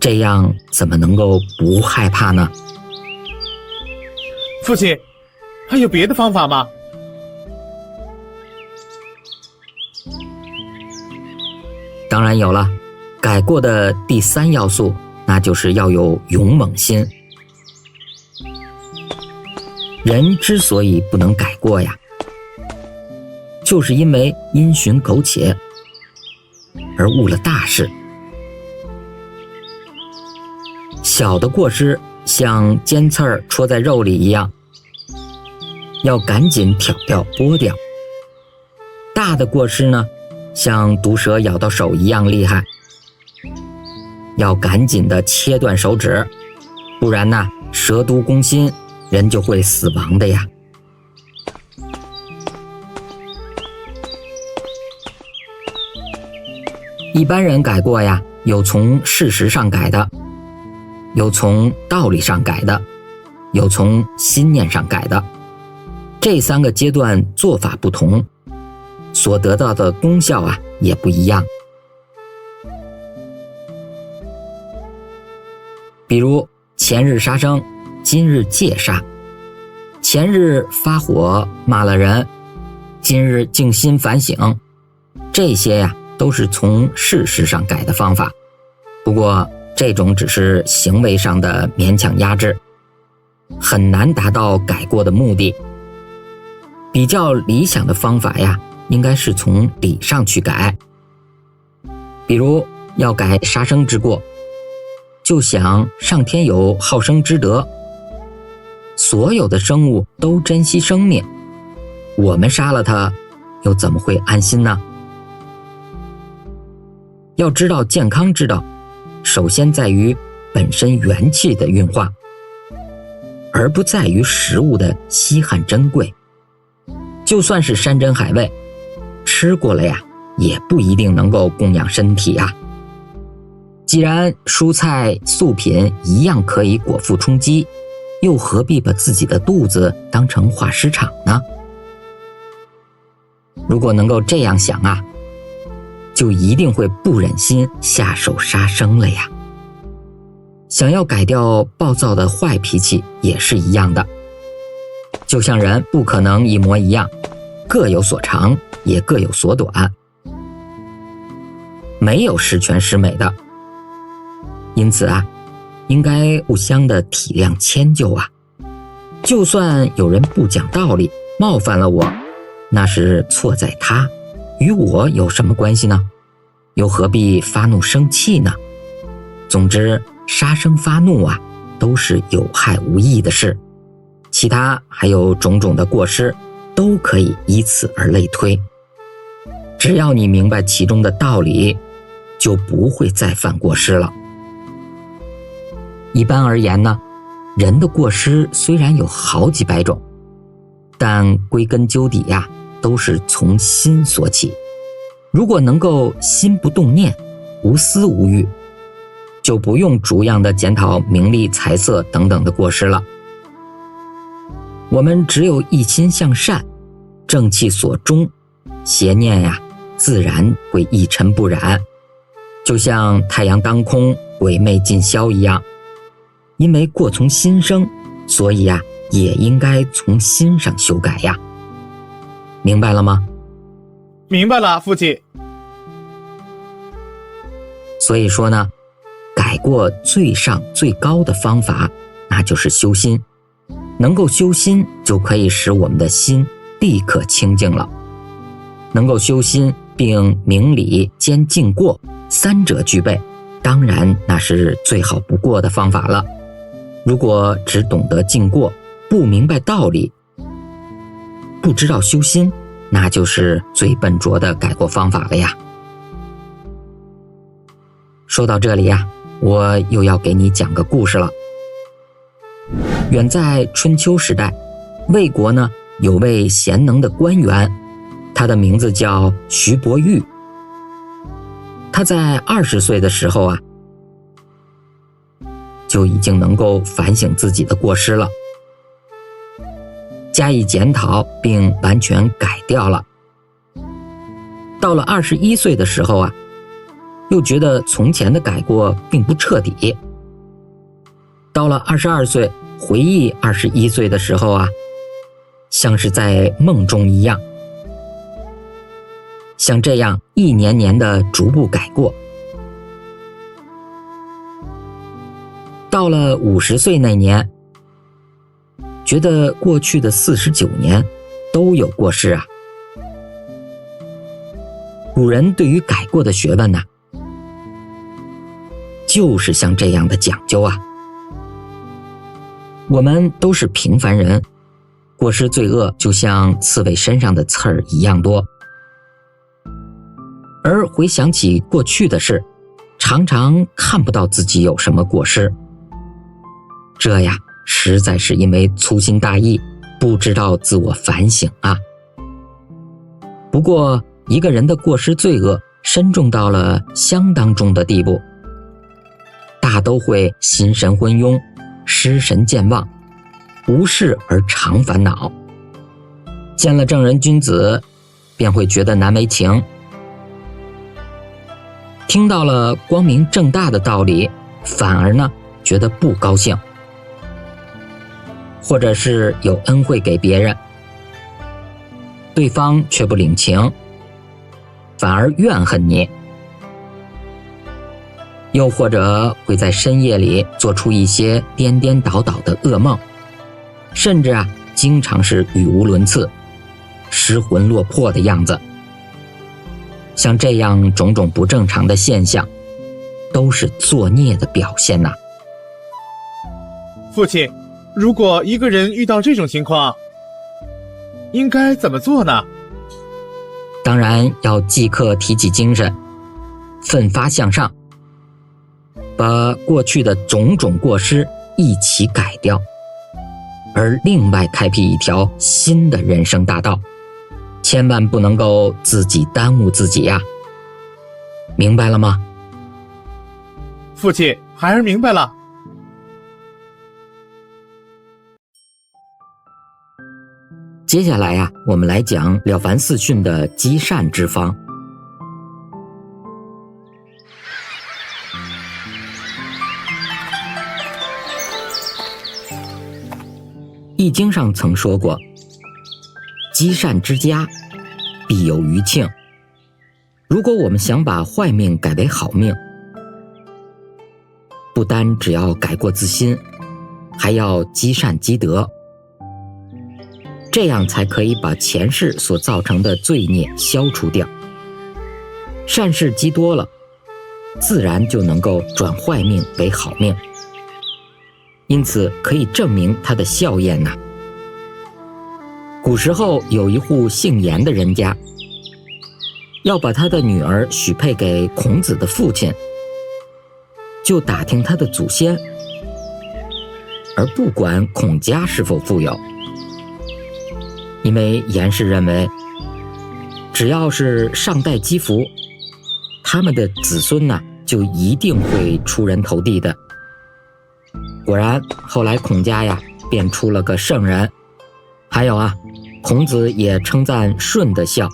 这样怎么能够不害怕呢？父亲，还有别的方法吗？当然有了，改过的第3要素，那就是要有勇猛心。人之所以不能改过呀，就是因为因循苟且而误了大事。小的过失像尖刺儿戳在肉里一样，要赶紧挑掉剥掉。大的过失呢，像毒蛇咬到手一样厉害，要赶紧的切断手指，不然呢，蛇毒攻心，人就会死亡的呀。一般人改过呀，有从事实上改的，有从道理上改的，有从心念上改的。这3个阶段做法不同，所得到的功效啊也不一样。比如前日杀生，今日戒杀；前日发火骂了人，今日静心反省。这些呀，都是从事实上改的方法。不过这种只是行为上的勉强压制，很难达到改过的目的。比较理想的方法呀，应该是从理上去改。比如要改杀生之过，就想上天有好生之德，所有的生物都珍惜生命，我们杀了它，又怎么会安心呢？要知道健康之道，首先在于本身元气的运化，而不在于食物的稀罕珍贵。就算是山珍海味，吃过了呀，也不一定能够供养身体啊。既然蔬菜素品一样可以果腹充饥，又何必把自己的肚子当成化石场呢？如果能够这样想啊，就一定会不忍心下手杀生了呀。想要改掉暴躁的坏脾气也是一样的，就像人不可能一模一样，各有所长，也各有所短，没有十全十美的。因此啊，应该互相的体谅迁就啊。就算有人不讲道理，冒犯了我，那是错在他，与我有什么关系呢？又何必发怒生气呢？总之，杀生发怒啊，都是有害无益的事。其他还有种种的过失，都可以以此而类推。只要你明白其中的道理，就不会再犯过失了。一般而言呢，人的过失虽然有好几百种，但归根究底呀，都是从心所起。如果能够心不动念，无私无欲，就不用逐样的检讨名利财色等等的过失了。我们只有一心向善，正气所终，邪念呀，自然会一尘不染，就像太阳当空，鬼魅尽消一样。因为过从心生，所以呀，也应该从心上修改呀。明白了吗？明白了，父亲。所以说呢，改过最上最高的方法，那就是修心。能够修心，就可以使我们的心立刻清净了。能够修心并明理兼净过，三者具备，当然那是最好不过的方法了。如果只懂得净过，不明白道理，不知道修心，那就是最笨拙的改过方法了呀。说到这里呀，我又要给你讲个故事了。远在春秋时代，魏国呢有位贤能的官员，他的名字叫徐伯玉。他在20岁的时候啊，就已经能够反省自己的过失了，加以检讨并完全改掉了。到了21岁的时候啊，又觉得从前的改过并不彻底。到了22岁，回忆21岁的时候啊，像是在梦中一样。像这样一年年的逐步改过，到了50岁那年，觉得过去的49年都有过失啊。古人对于改过的学问呢，就是像这样的讲究啊。我们都是平凡人，过失罪恶就像刺猬身上的刺儿一样多。而回想起过去的事，常常看不到自己有什么过失。这呀，实在是因为粗心大意，不知道自我反省啊。不过，一个人的过失罪恶深重到了相当重的地步，大都会心神昏庸，失神健忘，无事而常烦恼。见了正人君子，便会觉得难为情；听到了光明正大的道理，反而呢觉得不高兴；或者是有恩惠给别人，对方却不领情，反而怨恨你；又或者会在深夜里做出一些颠颠倒倒的噩梦，甚至啊，经常是语无伦次，失魂落魄的样子。像这样种种不正常的现象，都是作孽的表现呐。父亲，如果一个人遇到这种情况，应该怎么做呢？当然要即刻提起精神，奋发向上，把过去的种种过失一起改掉，而另外开辟一条新的人生大道。千万不能够自己耽误自己呀，明白了吗？父亲，孩儿明白了。接下来呀，我们来讲《了凡四训》的积善之方。易经上曾说过，积善之家，必有余庆。如果我们想把坏命改为好命，不单只要改过自新，还要积善积德，这样才可以把前世所造成的罪孽消除掉。善事积多了，自然就能够转坏命为好命，因此可以证明它的效验呐。古时候有一户姓严的人家，要把他的女儿许配给孔子的父亲，就打听他的祖先，而不管孔家是否富有。因为严氏认为，只要是上代积福，他们的子孙呢，就一定会出人头地的。果然，后来孔家呀，便出了个圣人，还有啊，孔子也称赞舜的孝，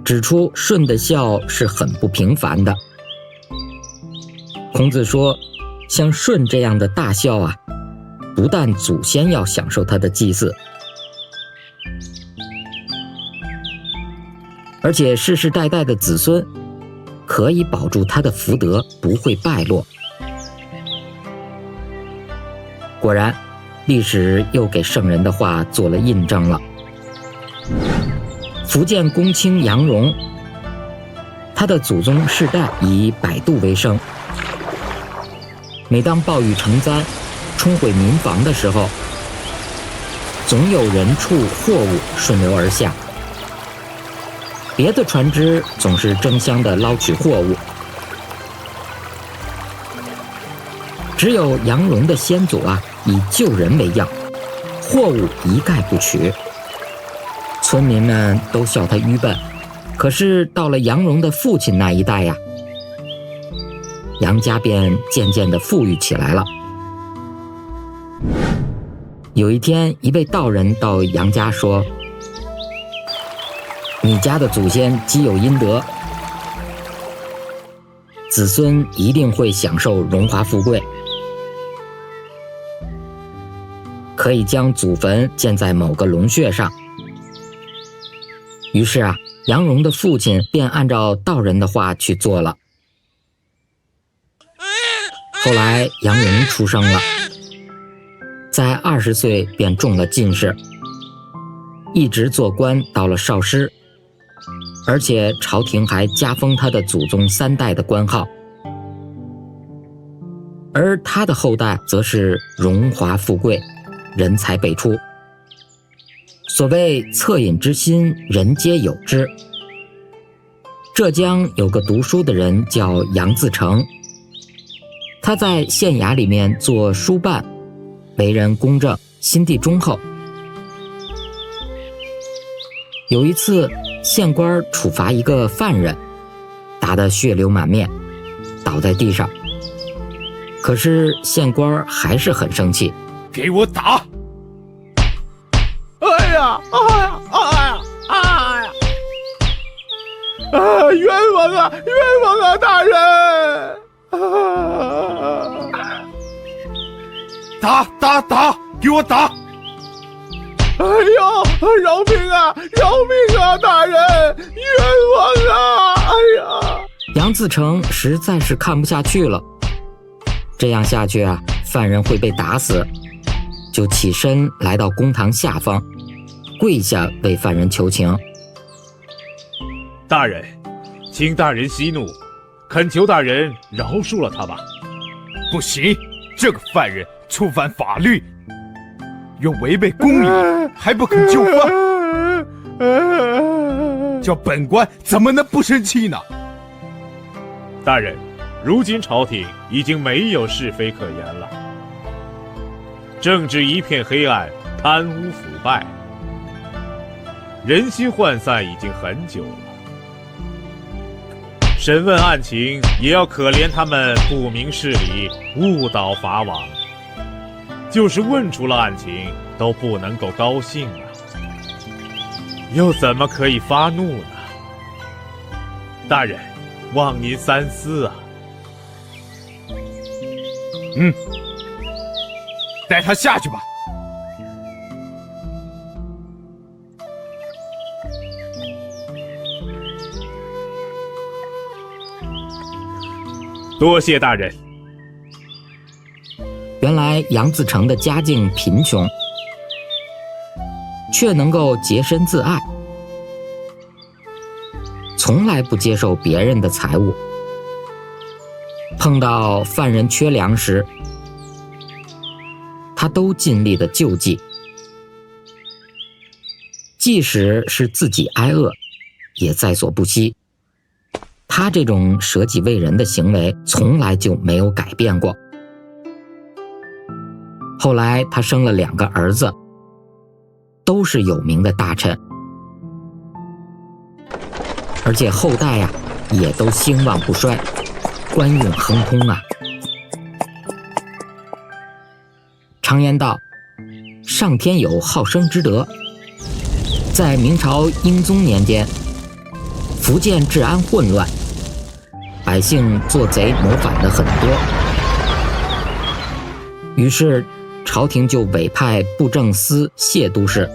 指出舜的孝是很不平凡的。孔子说，像舜这样的大孝啊，不但祖先要享受他的祭祀，而且世世代代的子孙可以保住他的福德不会败落。果然，历史又给圣人的话做了印证了。福建公卿杨荣，他的祖宗世代以摆渡为生。每当暴雨成灾，冲毁民房的时候，总有人畜货物顺流而下。别的船只总是争相地捞取货物，只有杨荣的先祖啊，以救人为要，货物一概不取。村民们都笑他愚笨，可是到了杨荣的父亲那一代呀，杨家便渐渐地富裕起来了。有一天，一位道人到杨家说，你家的祖先积有阴德，子孙一定会享受荣华富贵，可以将祖坟建在某个龙穴上。于是啊，杨荣的父亲便按照道人的话去做了。后来杨荣出生了，在20岁便中了进士，一直做官到了少师，而且朝廷还加封他的祖宗3代的官号，而他的后代则是荣华富贵，人才辈出。所谓恻隐之心，人皆有之。浙江有个读书的人叫杨自成，他在县衙里面做书办，为人公正，心地忠厚。有一次，县官处罚一个犯人，打得血流满面，倒在地上。可是县官还是很生气，给我打！哎呀，哎呀，哎呀，哎呀！啊，冤枉啊，冤枉啊，大人！打打打，给我打！哎呦，饶命啊，饶命啊，大人，冤枉啊！哎呀！杨自成实在是看不下去了，这样下去啊，犯人会被打死，就起身来到公堂下方，跪下为犯人求情。大人，请大人息怒，恳求大人饶恕了他吧。不行，这个犯人触犯法律，又违背公义，还不肯就范，叫本官怎么能不生气呢？大人，如今朝廷已经没有是非可言了，政治一片黑暗，贪污腐败，人心涣散已经很久了。审问案情也要可怜他们不明事理，误导法网，就是问出了案情都不能够高兴啊，又怎么可以发怒呢？大人，望您三思啊。带他下去吧。多谢大人。原来杨自成的家境贫穷，却能够洁身自爱，从来不接受别人的财物。碰到犯人缺粮时，他都尽力的救济，即使是自己挨饿，也在所不惜。他这种舍己为人的行为从来就没有改变过。后来他生了2个儿子，都是有名的大臣，而且后代呀，也都兴旺不衰，官运亨通啊。常言道，上天有好生之德。在明朝英宗年间，福建治安混乱，百姓做贼谋反的很多，于是朝廷就委派布政司谢都师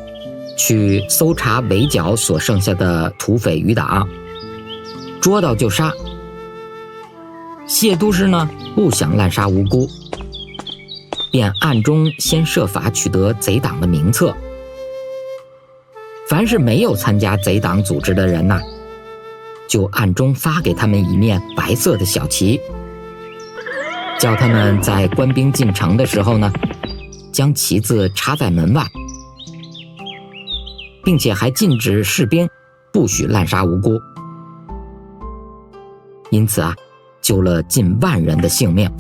去搜查围剿所剩下的土匪余党，捉到就杀。谢都师呢，不想滥杀无辜，便暗中先设法取得贼党的名册。凡是没有参加贼党组织的人呐，就暗中发给他们一面白色的小旗，叫他们在官兵进城的时候呢，将旗子插在门外，并且还禁止士兵不许滥杀无辜。因此啊，救了近万人的性命。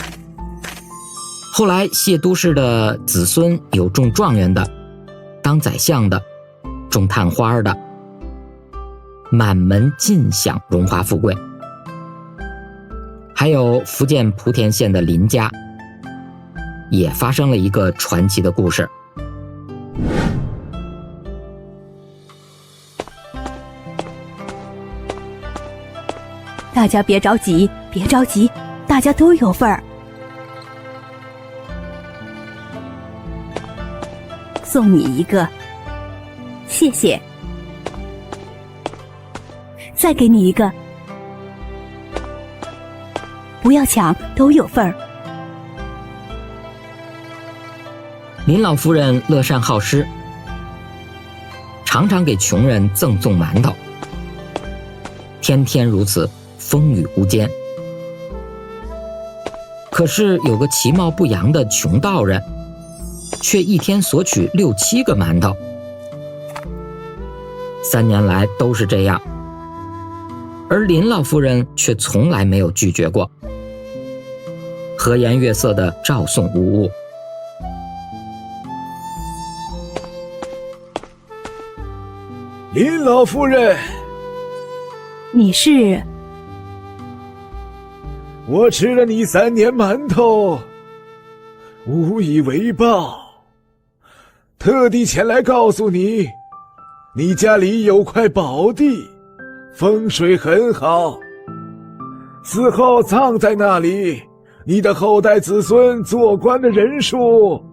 后来谢都师的子孙有中状元的，当宰相的，中探花的，满门尽享荣华富贵。还有福建莆田县的林家，也发生了一个传奇的故事。大家别着急，别着急，大家都有份儿。送你一个，谢谢。再给你一个，不要抢，都有份儿。林老夫人乐善好施，常常给穷人赠送馒头，天天如此，风雨无间。可是有个其貌不扬的穷道人，却一天索取6、7个馒头。3年来都是这样，而林老夫人却从来没有拒绝过，和颜悦色地照送无误。林老夫人，你是？我吃了你3年馒头，无以为报，特地前来告诉你，你家里有块宝地，风水很好，死后葬在那里，你的后代子孙做官的人数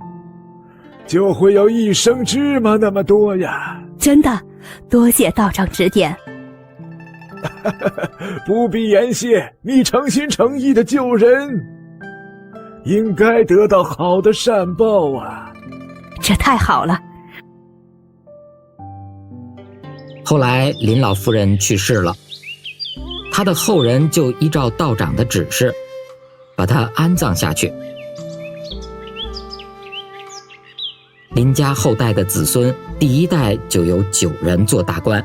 就会有一升芝麻那么多呀。真的，多谢道长指点。不必言谢，你诚心诚意的救人，应该得到好的善报啊。这太好了。后来林老夫人去世了，她的后人就依照道长的指示，把她安葬下去。林家后代的子孙，第1代就有9人做大官，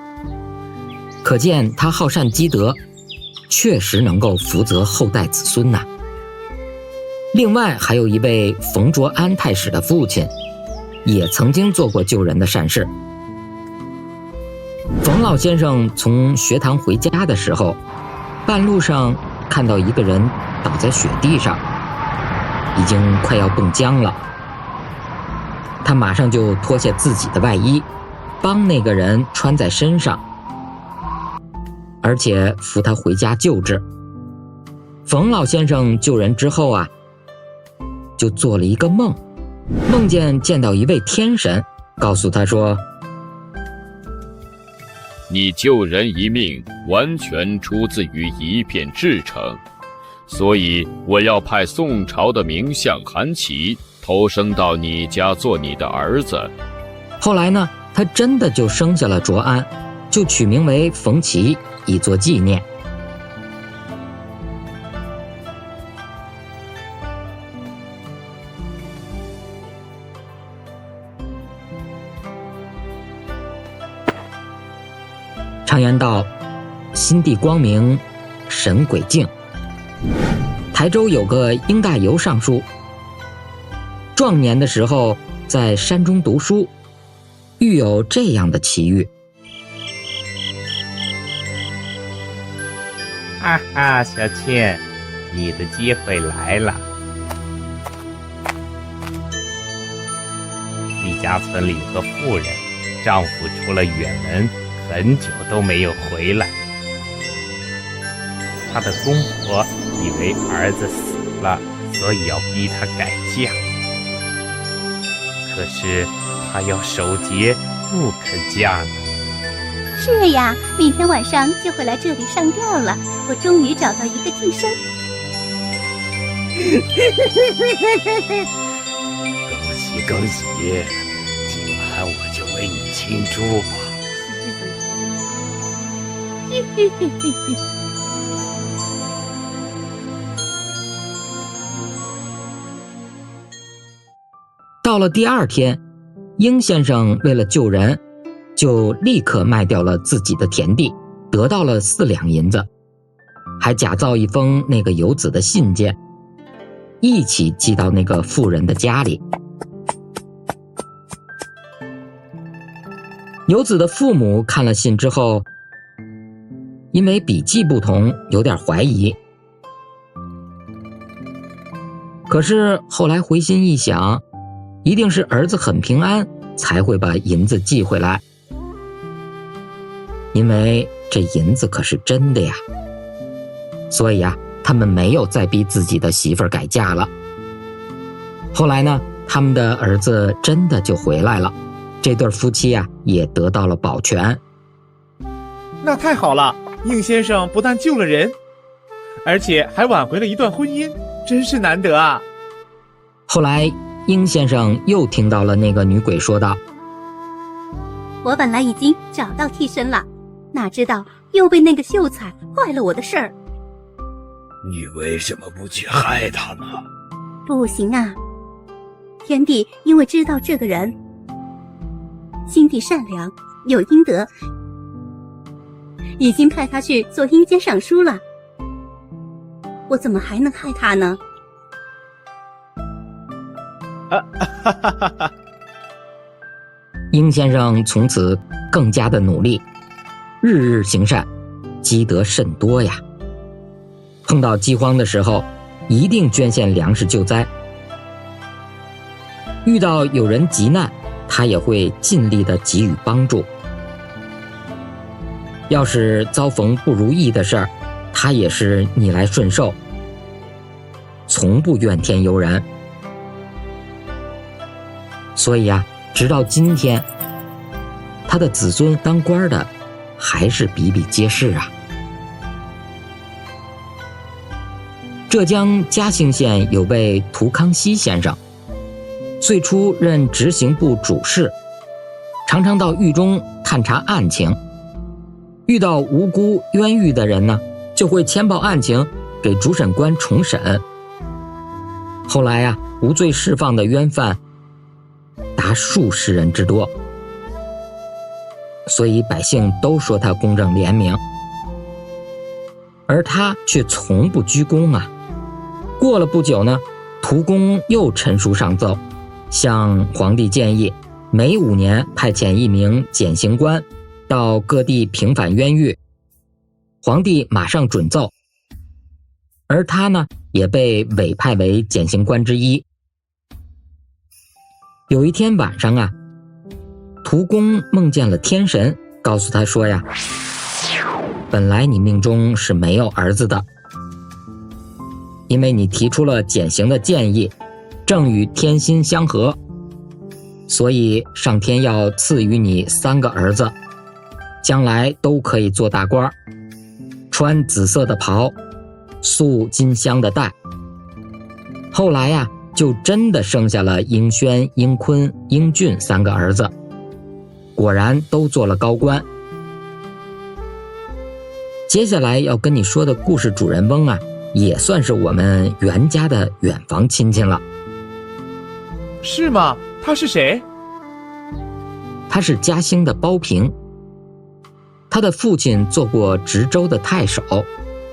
可见他好善积德，确实能够福泽后代子孙呐。另外还有一位冯卓安太史的父亲，也曾经做过救人的善事。冯老先生从学堂回家的时候，半路上看到一个人倒在雪地上，已经快要冻僵了。他马上就脱下自己的外衣，帮那个人穿在身上，而且扶他回家救治。冯老先生救人之后啊，就做了一个梦，梦见到一位天神，告诉他说，你救人一命，完全出自于一片至诚，所以我要派宋朝的名相韩琦投生到你家做你的儿子。后来呢，他真的就生下了卓安，就取名为冯琦，以作纪念。常言道，心地光明，神鬼静。台州有个英大猷尚书，壮年的时候在山中读书，遇有这样的奇遇。哈哈，小倩，你的机会来了。你家村里有个妇人，丈夫出了远门，很久都没有回来。她的公婆以为儿子死了，所以要逼她改嫁。可是她要守节，不肯嫁呢。是呀，明天晚上就会来这里上吊了。我终于找到一个替身。恭喜恭喜！今晚我就为你庆祝吧。到了第二天，鹰先生为了救人，就立刻卖掉了自己的田地，得到了4两银子，还假造一封那个游子的信件，一起寄到那个妇人的家里。游子的父母看了信之后，因为笔迹不同，有点怀疑。可是后来回心一想，一定是儿子很平安，才会把银子寄回来。因为这银子可是真的呀。所以他们没有再逼自己的媳妇儿改嫁了。后来呢，他们的儿子真的就回来了，这对夫妻也得到了保全。那太好了，应先生不但救了人，而且还挽回了一段婚姻，真是难得啊。后来应先生又听到了那个女鬼说道：我本来已经找到替身了，哪知道又被那个秀才坏了我的事儿。你为什么不去害他呢？不行啊，天帝因为知道这个人心地善良，有阴德，已经派他去做阴间尚书了。我怎么还能害他呢？应先生从此更加的努力，日日行善，积德甚多呀。碰到饥荒的时候，一定捐献粮食救灾。遇到有人急难，他也会尽力的给予帮助。要是遭逢不如意的事儿，他也是逆来顺受，从不怨天尤人。所以直到今天，他的子孙当官的还是比比皆是啊。浙江嘉兴县有位涂康熙先生，最初任执行部主事，常常到狱中探查案情，遇到无辜冤狱的人呢，就会签报案情给主审官重审。后来无罪释放的冤犯达数十人之多，所以百姓都说他公正廉明，而他却从不居功啊。过了不久呢，涂公又陈书上奏，向皇帝建议每5年派遣一名减刑官到各地平反冤狱。皇帝马上准奏，而他呢，也被委派为减刑官之一。有一天晚上涂公梦见了天神，告诉他说本来你命中是没有儿子的，因为你提出了减刑的建议，正与天心相合，所以上天要赐予你3个儿子，将来都可以做大官，穿紫色的袍，束金香的带。后来就真的生下了英宣、英坤、英俊3个儿子，果然都做了高官。接下来要跟你说的故事主人翁也算是我们袁家的远房亲戚了。是吗？他是谁？他是嘉兴的包平，他的父亲做过直州的太守，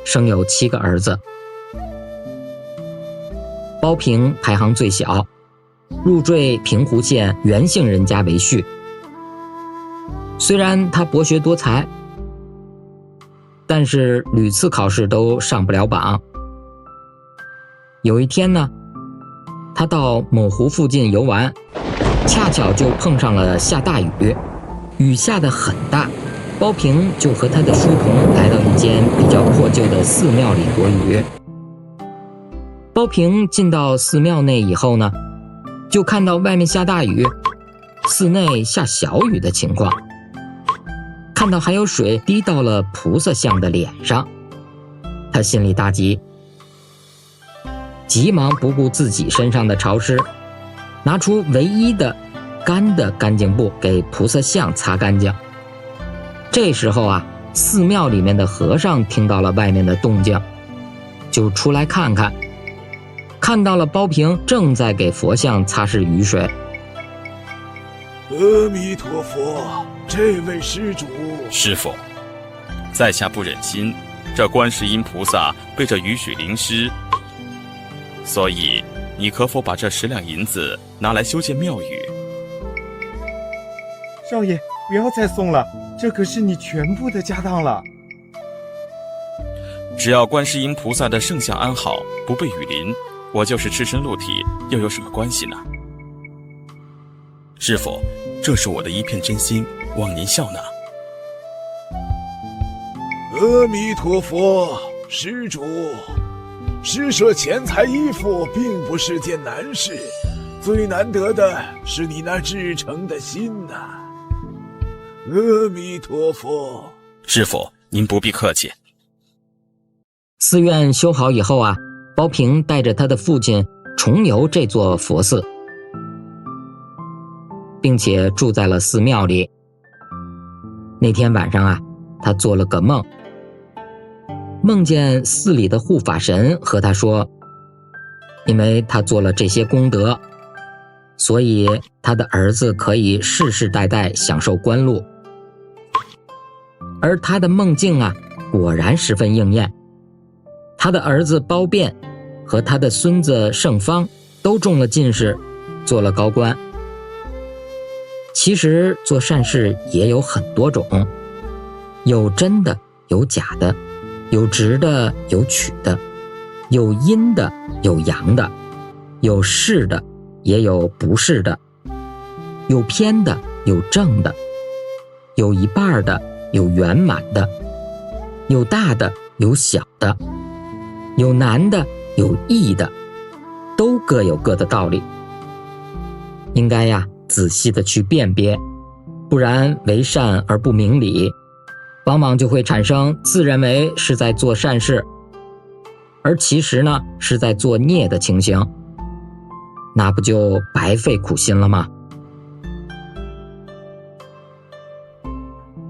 生有7个儿子。包平排行最小，入赘平湖县袁姓人家为婿。虽然他博学多才，但是屡次考试都上不了榜。有一天呢，他到某湖附近游玩，恰巧就碰上了下大雨，雨下得很大，包平就和他的书童来到一间比较破旧的寺庙里躲雨。包平进到寺庙内以后呢，就看到外面下大雨，寺内下小雨的情况，看到还有水滴到了菩萨像的脸上，他心里大急，急忙不顾自己身上的潮湿，拿出唯一的干的干净布给菩萨像擦干净。这时候啊，寺庙里面的和尚听到了外面的动静，就出来看看，看到了包平正在给佛像擦拭雨水。阿弥陀佛，这位施主。师父，在下不忍心这观世音菩萨被这雨水淋湿，所以你可否把这10两银子拿来修建庙宇？少爷，不要再送了，这可是你全部的家当了。只要观世音菩萨的圣像安好，不被雨淋，我就是赤身露体，又有什么关系呢？师父，这是我的一片真心，望您笑纳。阿弥陀佛，施主，施舍钱财衣服并不是件难事，最难得的是你那至诚的心呐。阿弥陀佛。师父，您不必客气。寺院修好以后啊，包平带着他的父亲重游这座佛寺，并且住在了寺庙里。那天晚上啊，他做了个梦，梦见寺里的护法神和他说，因为他做了这些功德，所以他的儿子可以世世代代享受官禄。而他的梦境啊，果然十分应验，他的儿子包辩和他的孙子盛方都中了进士，做了高官。其实做善事也有很多种，有真的，有假的，有直的，有曲的，有阴的，有阳的，有是的，也有不是的，有偏的，有正的，有一半的，有圆满的，有大的，有小的，有难的，有易的，都各有各的道理。应该呀，仔细的去辨别，不然为善而不明理，往往就会产生自认为是在做善事，而其实呢是在做孽的情形，那不就白费苦心了吗？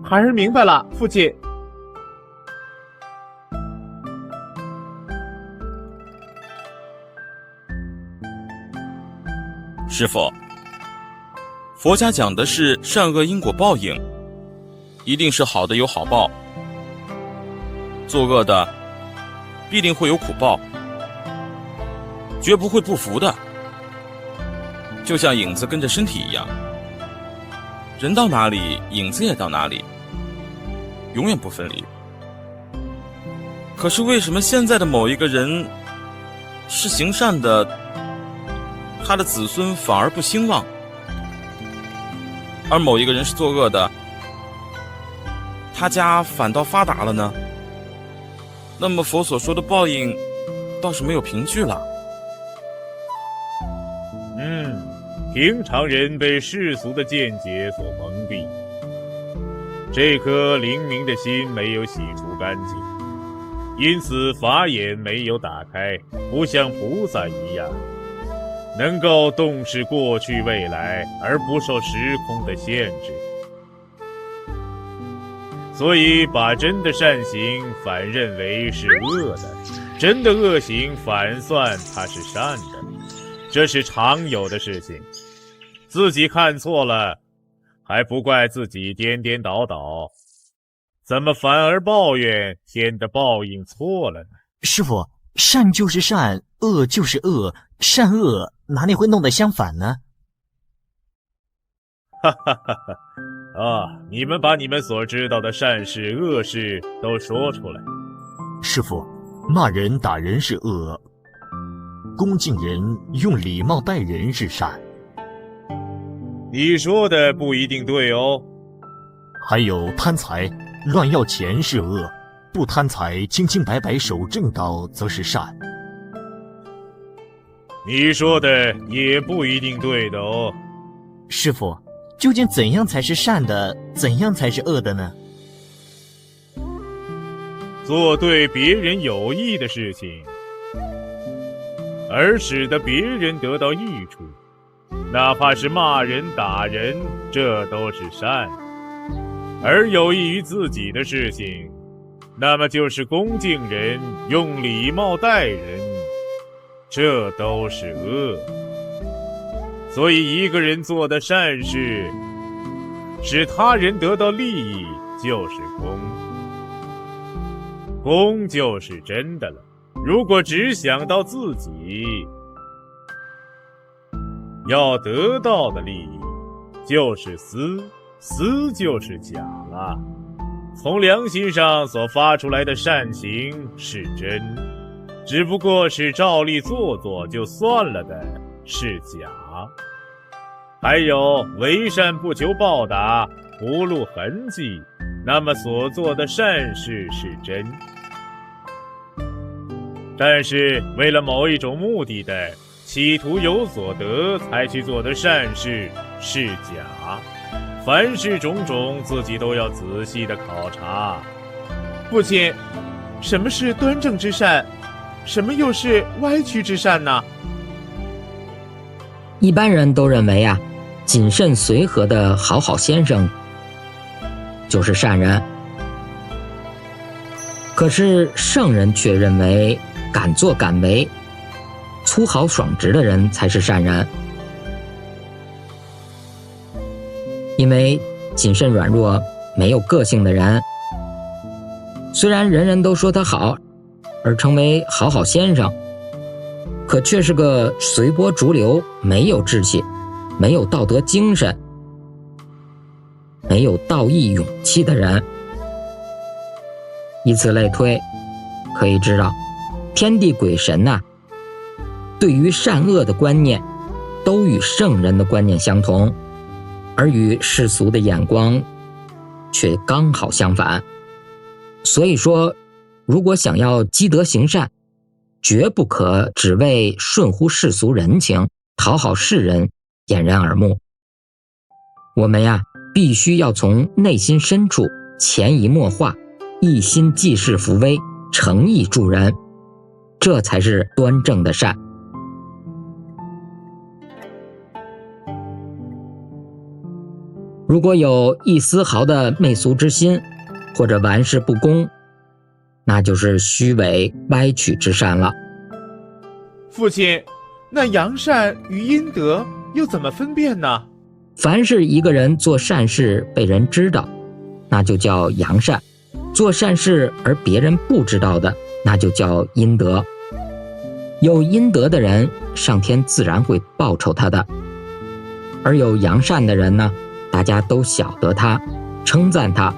孩儿明白了，父亲。师父，佛家讲的是善恶因果报应，一定是好的有好报，作恶的必定会有苦报，绝不会不服的。就像影子跟着身体一样，人到哪里，影子也到哪里，永远不分离。可是为什么现在的某一个人是行善的，他的子孙反而不兴旺，而某一个人是作恶的，他家反倒发达了呢？那么佛所说的报应倒是没有凭据了。平常人被世俗的见解所蒙蔽，这颗灵明的心没有洗除干净，因此法眼没有打开，不像菩萨一样能够洞视过去未来而不受时空的限制，所以把真的善行反认为是恶的，真的恶行反算它是善的，这是常有的事情。自己看错了，还不怪自己颠颠倒倒，怎么反而抱怨天的报应错了呢？师父，善就是善，恶就是恶，善恶哪里会弄得相反呢？你们把你们所知道的善事恶事都说出来。师父，骂人打人是恶，恭敬人用礼貌待人是善。你说的不一定对哦。还有贪财，乱要钱是恶，不贪财，清清白白守正道则是善。你说的也不一定对的哦。师父，究竟怎样才是善的，怎样才是恶的呢？做对别人有益的事情，而使得别人得到益处，哪怕是骂人打人，这都是善。而有益于自己的事情，那么就是恭敬人，用礼貌待人，这都是恶。所以一个人做的善事，使他人得到利益，就是功。功就是真的了。如果只想到自己要得到的利益，就是私，私就是假了。从良心上所发出来的善行是真，只不过是照例做做就算了的是假。还有为善不求报答，不露痕迹，那么所做的善事是真。但是为了某一种目的的，企图有所得才去做的善事是假。凡事种种，自己都要仔细的考察。父亲，什么是端正之善？什么又是歪曲之善呢？一般人都认为啊，谨慎随和的好好先生就是善人，可是圣人却认为敢作敢为、粗豪爽直的人才是善人。因为谨慎软弱、没有个性的人，虽然人人都说他好，而成为好好先生，可却是个随波逐流、没有志气、没有道德精神、没有道义勇气的人。以此类推，可以知道天地鬼神呐，对于善恶的观念都与圣人的观念相同，而与世俗的眼光却刚好相反。所以说，如果想要积德行善，绝不可只为顺乎世俗人情、讨好世人掩人耳目。我们呀，必须要从内心深处潜移默化，一心济世扶危，诚意助人，这才是端正的善。如果有一丝毫的媚俗之心，或者玩世不恭，那就是虚伪歪曲之善了。父亲，那扬善与阴德又怎么分辨呢？凡是一个人做善事被人知道，那就叫扬善；做善事而别人不知道的，那就叫阴德。有阴德的人，上天自然会报酬他的；而有扬善的人呢，大家都晓得他，称赞他，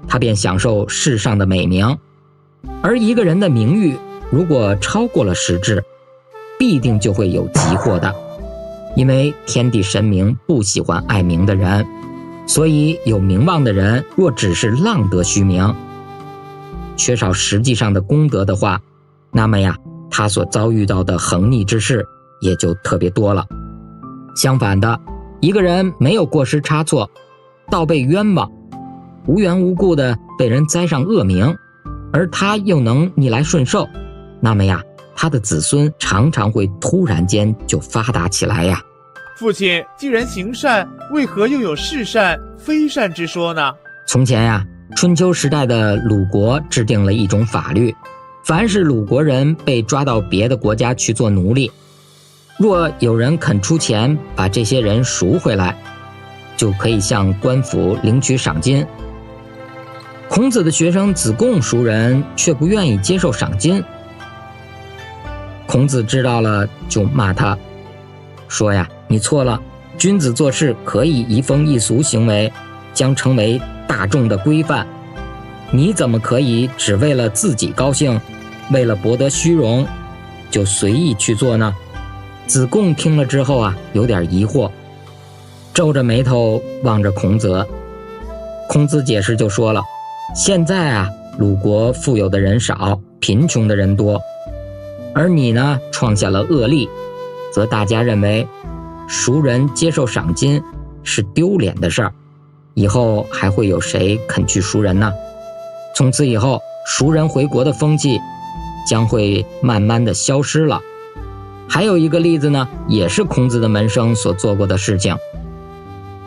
他便享受世上的美名。而一个人的名誉如果超过了实质，必定就会有急祸的。因为天地神明不喜欢爱名的人，所以有名望的人若只是浪得虚名，缺少实际上的功德的话，那么呀，他所遭遇到的横逆之事也就特别多了。相反的，一个人没有过失差错，倒被冤枉，无缘无故的被人栽上恶名，而他又能逆来顺受，那么呀，他的子孙常常会突然间就发达起来呀。父亲，既然行善，为何又有是善非善之说呢？从前呀，春秋时代的鲁国制定了一种法律，凡是鲁国人被抓到别的国家去做奴隶，若有人肯出钱把这些人赎回来，就可以向官府领取赏金。孔子的学生子贡赎人却不愿意接受赏金，孔子知道了就骂他，说呀，你错了，君子做事可以移风易俗行为，将成为大众的规范，你怎么可以只为了自己高兴，为了博得虚荣就随意去做呢？子贡听了之后啊，有点疑惑，皱着眉头望着孔子。孔子解释就说了，现在啊，鲁国富有的人少，贫穷的人多，而你呢创下了恶例，则大家认为赎人接受赏金是丢脸的事儿，以后还会有谁肯去赎人呢？从此以后，赎人回国的风气将会慢慢的消失了。还有一个例子呢，也是孔子的门生所做过的事情。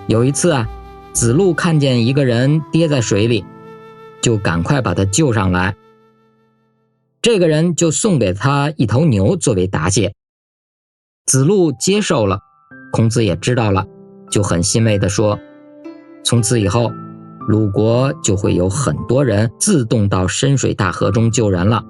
有一次啊，子路看见一个人跌在水里，就赶快把他救上来。这个人就送给他一头牛作为答谢。子路接受了，孔子也知道了，就很欣慰地说，从此以后，鲁国就会有很多人自动到深水大河中救人了。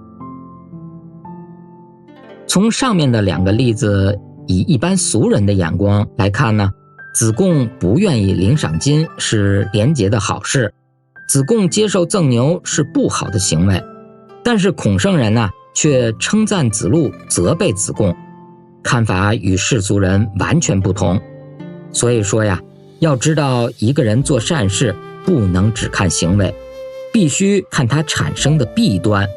从上面的两个例子，以一般俗人的眼光来看呢，子贡不愿意领赏金是廉洁的好事，子贡接受赠牛是不好的行为。但是孔圣人呢，却称赞子路，责备子贡，看法与世俗人完全不同。所以说呀，要知道一个人做善事，不能只看行为，必须看他产生的弊端。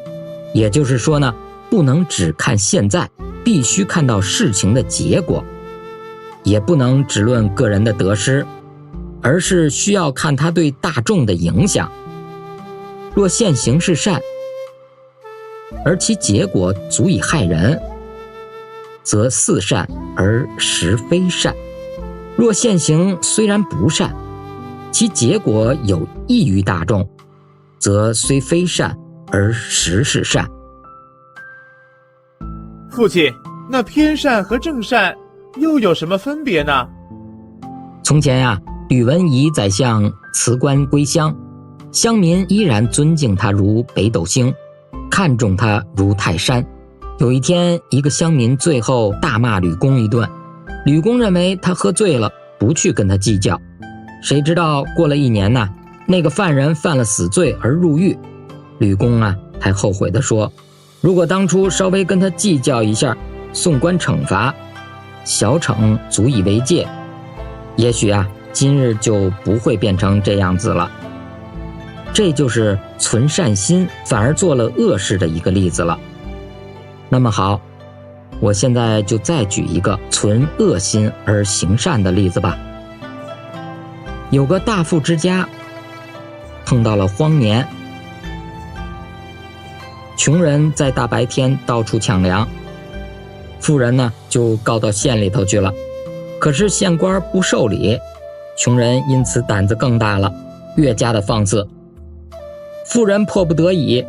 也就是说呢，不能只看现在，必须看到事情的结果，也不能只论个人的得失，而是需要看他对大众的影响。若现行是善，而其结果足以害人，则似善而实非善；若现行虽然不善，其结果有益于大众，则虽非善而实是善。父亲，那偏善和正善又有什么分别呢？从前呀，吕文仪宰相辞官归乡，乡民依然尊敬他如北斗星，看重他如泰山。有一天，一个乡民最后大骂吕公一顿，吕公认为他喝醉了，不去跟他计较。谁知道过了1年呢，那个犯人犯了死罪而入狱。吕公啊，还后悔地说，如果当初稍微跟他计较一下，送官惩罚，小惩足以为戒，也许啊，今日就不会变成这样子了。这就是存善心反而做了恶事的一个例子了。那么好，我现在就再举一个存恶心而行善的例子吧。有个大富之家碰到了荒年，穷人在大白天到处抢粮，富人呢就告到县里头去了。可是县官不受理，穷人因此胆子更大了，越加的放肆。富人迫不得已，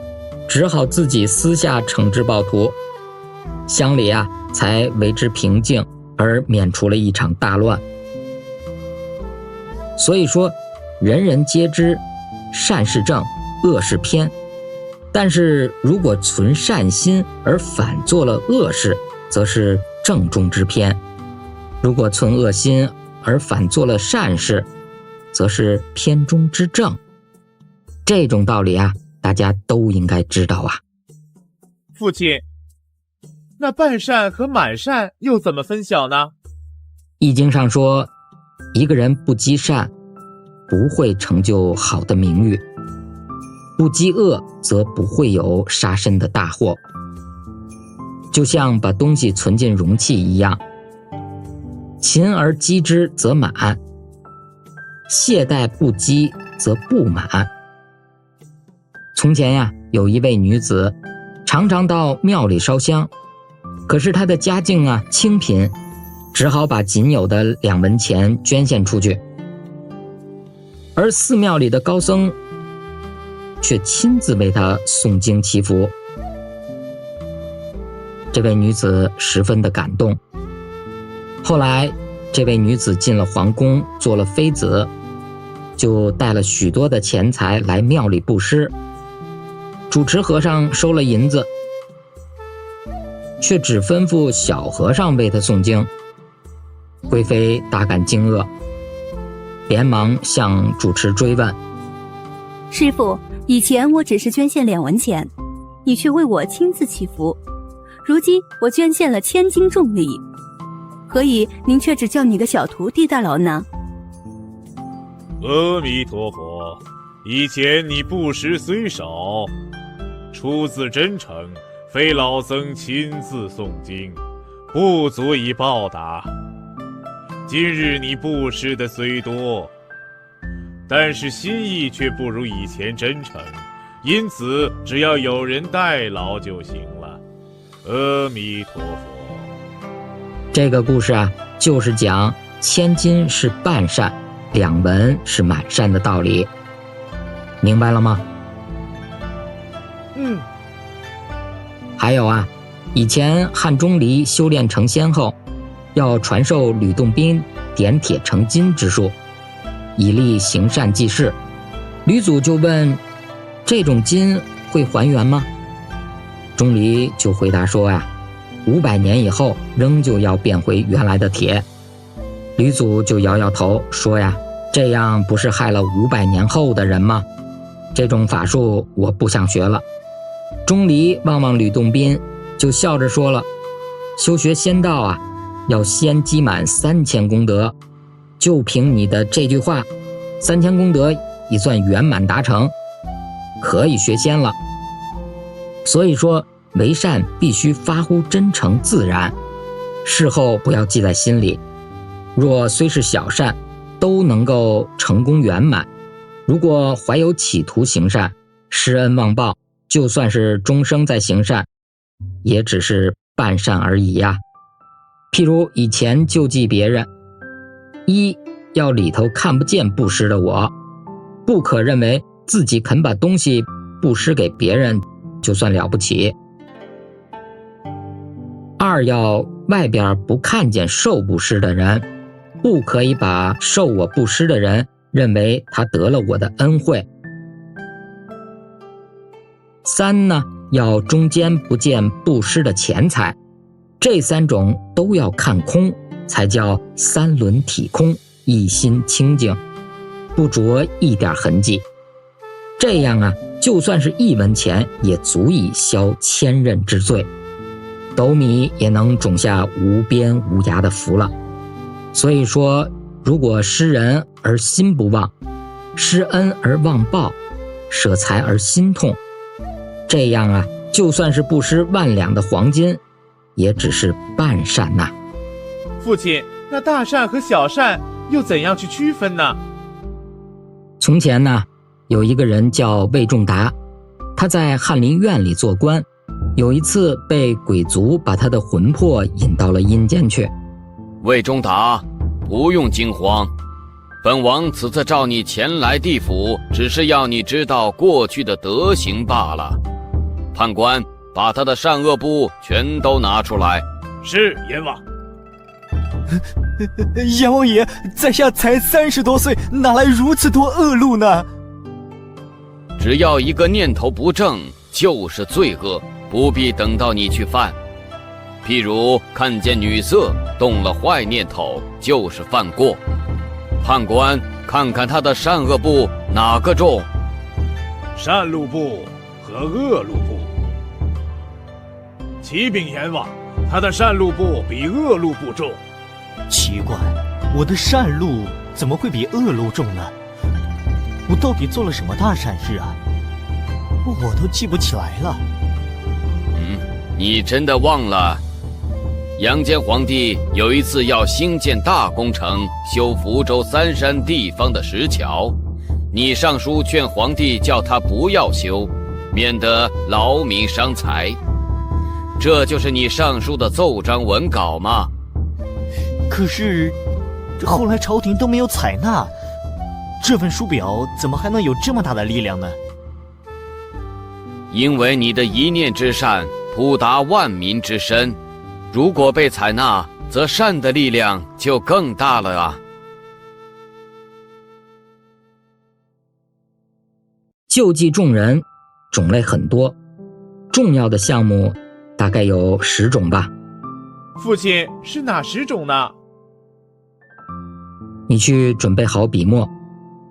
只好自己私下惩治暴徒，乡里啊才为之平静，而免除了一场大乱。所以说，人人皆知善是正，恶是偏，但是如果存善心而反做了恶事，则是正中之偏；如果存恶心而反做了善事，则是偏中之正。这种道理啊，大家都应该知道啊。父亲，那半善和满善又怎么分晓呢？易经上说，一个人不积善，不会成就好的名誉；不积恶，则不会有杀身的大祸。就像把东西存进容器一样，勤而积之则满，懈怠不积则不满。从前呀，有一位女子常常到庙里烧香，可是她的家境啊清贫，只好把仅有的2文钱捐献出去。而寺庙里的高僧却亲自为她诵经祈福。这位女子十分的感动。后来这位女子进了皇宫，做了妃子，就带了许多的钱财来庙里布施。主持和尚收了银子，却只吩咐小和尚为他诵经。贵妃大感惊愕，连忙向主持追问：师父，以前我只是捐献2文钱，你却为我亲自祈福，如今我捐献了1000斤重礼，何以您却只叫你个小徒弟代劳呢？阿弥陀佛，以前你布施虽少，出自真诚，非老僧亲自诵经，不足以报答。今日你布施的虽多，但是心意却不如以前真诚，因此只要有人代劳就行了。阿弥陀佛。这个故事啊，就是讲千金是半善，两文是满善的道理，明白了吗？还有啊，以前汉钟离修炼成仙后，要传授吕洞宾点铁成金之术，以利行善济世。吕祖就问：这种金会还原吗？钟离就回答说啊，500年以后仍旧要变回原来的铁。吕祖就摇摇头说呀，这样不是害了500年后的人吗？这种法术我不想学了。钟离望望吕洞宾，就笑着说了，修学仙道啊，要先积满3000功德，就凭你的这句话，3000功德已算圆满达成，可以学仙了。所以说为善必须发乎真诚自然，事后不要记在心里。若虽是小善，都能够成功圆满。如果怀有企图行善，施恩忘报，就算是终生在行善，也只是半善而已呀。譬如以前救济别人，一要里头看不见布施的我，不可认为自己肯把东西布施给别人就算了不起。二要外边不看见受布施的人，不可以把受我布施的人认为他得了我的恩惠。三呢，要中间不见布施的钱财，这3种都要看空，才叫三轮体空，一心清净，不着一点痕迹。这样啊，就算是1文钱也足以消1000仞之罪，斗米也能种下无边无涯的福了。所以说，如果施人而心不忘，施恩而忘报，舍财而心痛，这样啊，就算是布施10000两的黄金，也只是半善呐。父亲，那大善和小善又怎样去区分呢？从前呢，有一个人叫魏仲达，他在翰林院里做官，有一次被鬼族把他的魂魄引到了阴间去。魏忠达，不用惊慌，本王此次召你前来地府，只是要你知道过去的德行罢了。判官，把他的善恶簿全都拿出来。是，阎王。阎王爷，在下才30多岁，哪来如此多恶路呢？只要一个念头不正，就是罪恶，不必等到你去犯。譬如看见女色，动了坏念头，就是犯过。判官，看看他的善恶簿哪个重？善禄簿和恶禄簿。启禀阎王，他的善禄簿比恶禄簿重。奇怪，我的善禄怎么会比恶禄重呢？我到底做了什么大善事啊？我都记不起来了。你真的忘了？杨坚皇帝有一次要兴建大工程，修福州3山地方的石桥，你上书劝皇帝叫他不要修，免得劳民伤财。这就是你上书的奏章文稿吗？可是后来朝廷都没有采纳，这份书表怎么还能有这么大的力量呢？因为你的一念之善普达万民之身，如果被采纳，则善的力量就更大了啊。救济众人种类很多，重要的项目大概有10种吧。父亲，是哪10种呢？你去准备好笔墨，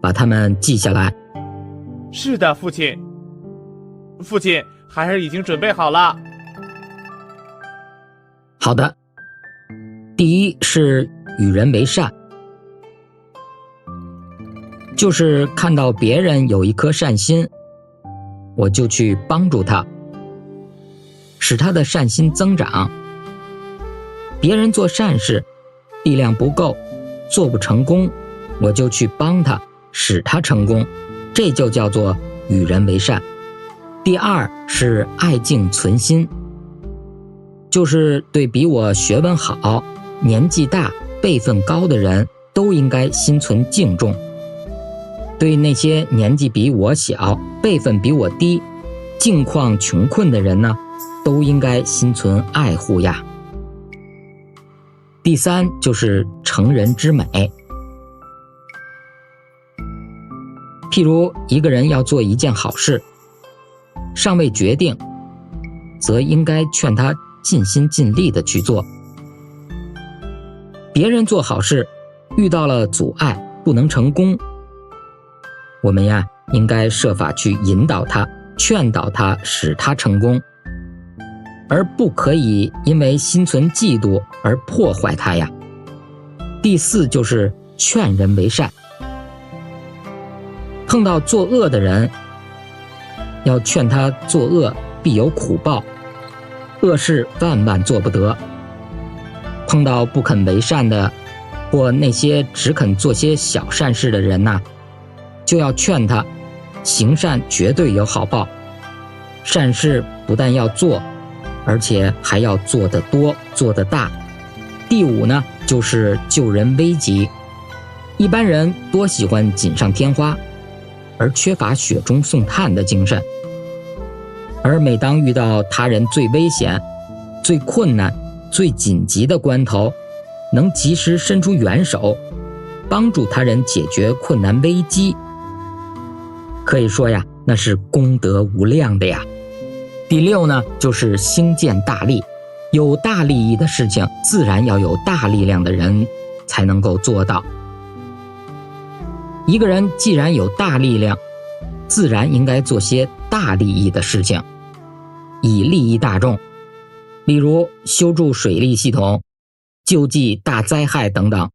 把它们记下来。是的，父亲。父亲，孩儿已经准备好了。好的。第一是与人为善，就是看到别人有一颗善心，我就去帮助他，使他的善心增长。别人做善事，力量不够，做不成功，我就去帮他，使他成功，这就叫做与人为善。第二是爱敬存心，就是对比我学问好、年纪大、辈分高的人都应该心存敬重，对那些年纪比我小、辈分比我低、境况穷困的人呢，都应该心存爱护呀。第三就是成人之美，譬如一个人要做一件好事，尚未决定，则应该劝他尽心尽力地去做。别人做好事遇到了阻碍，不能成功，我们呀应该设法去引导他、劝导他，使他成功，而不可以因为心存嫉妒而破坏他呀。第四就是劝人为善，碰到作恶的人，要劝他作恶必有苦报，恶事万万做不得。碰到不肯为善的，或那些只肯做些小善事的人呐，就要劝他，行善绝对有好报，善事不但要做，而且还要做得多，做得大。第五呢，就是救人危急。一般人多喜欢锦上添花，而缺乏雪中送炭的精神。而每当遇到他人最危险、最困难、最紧急的关头，能及时伸出援手，帮助他人解决困难危机，可以说呀，那是功德无量的呀。第六呢，就是兴建大利。有大利益的事情，自然要有大力量的人才能够做到。一个人既然有大力量，自然应该做些大利益的事情，以利益大众。例如修筑水利系统、救济大灾害等等。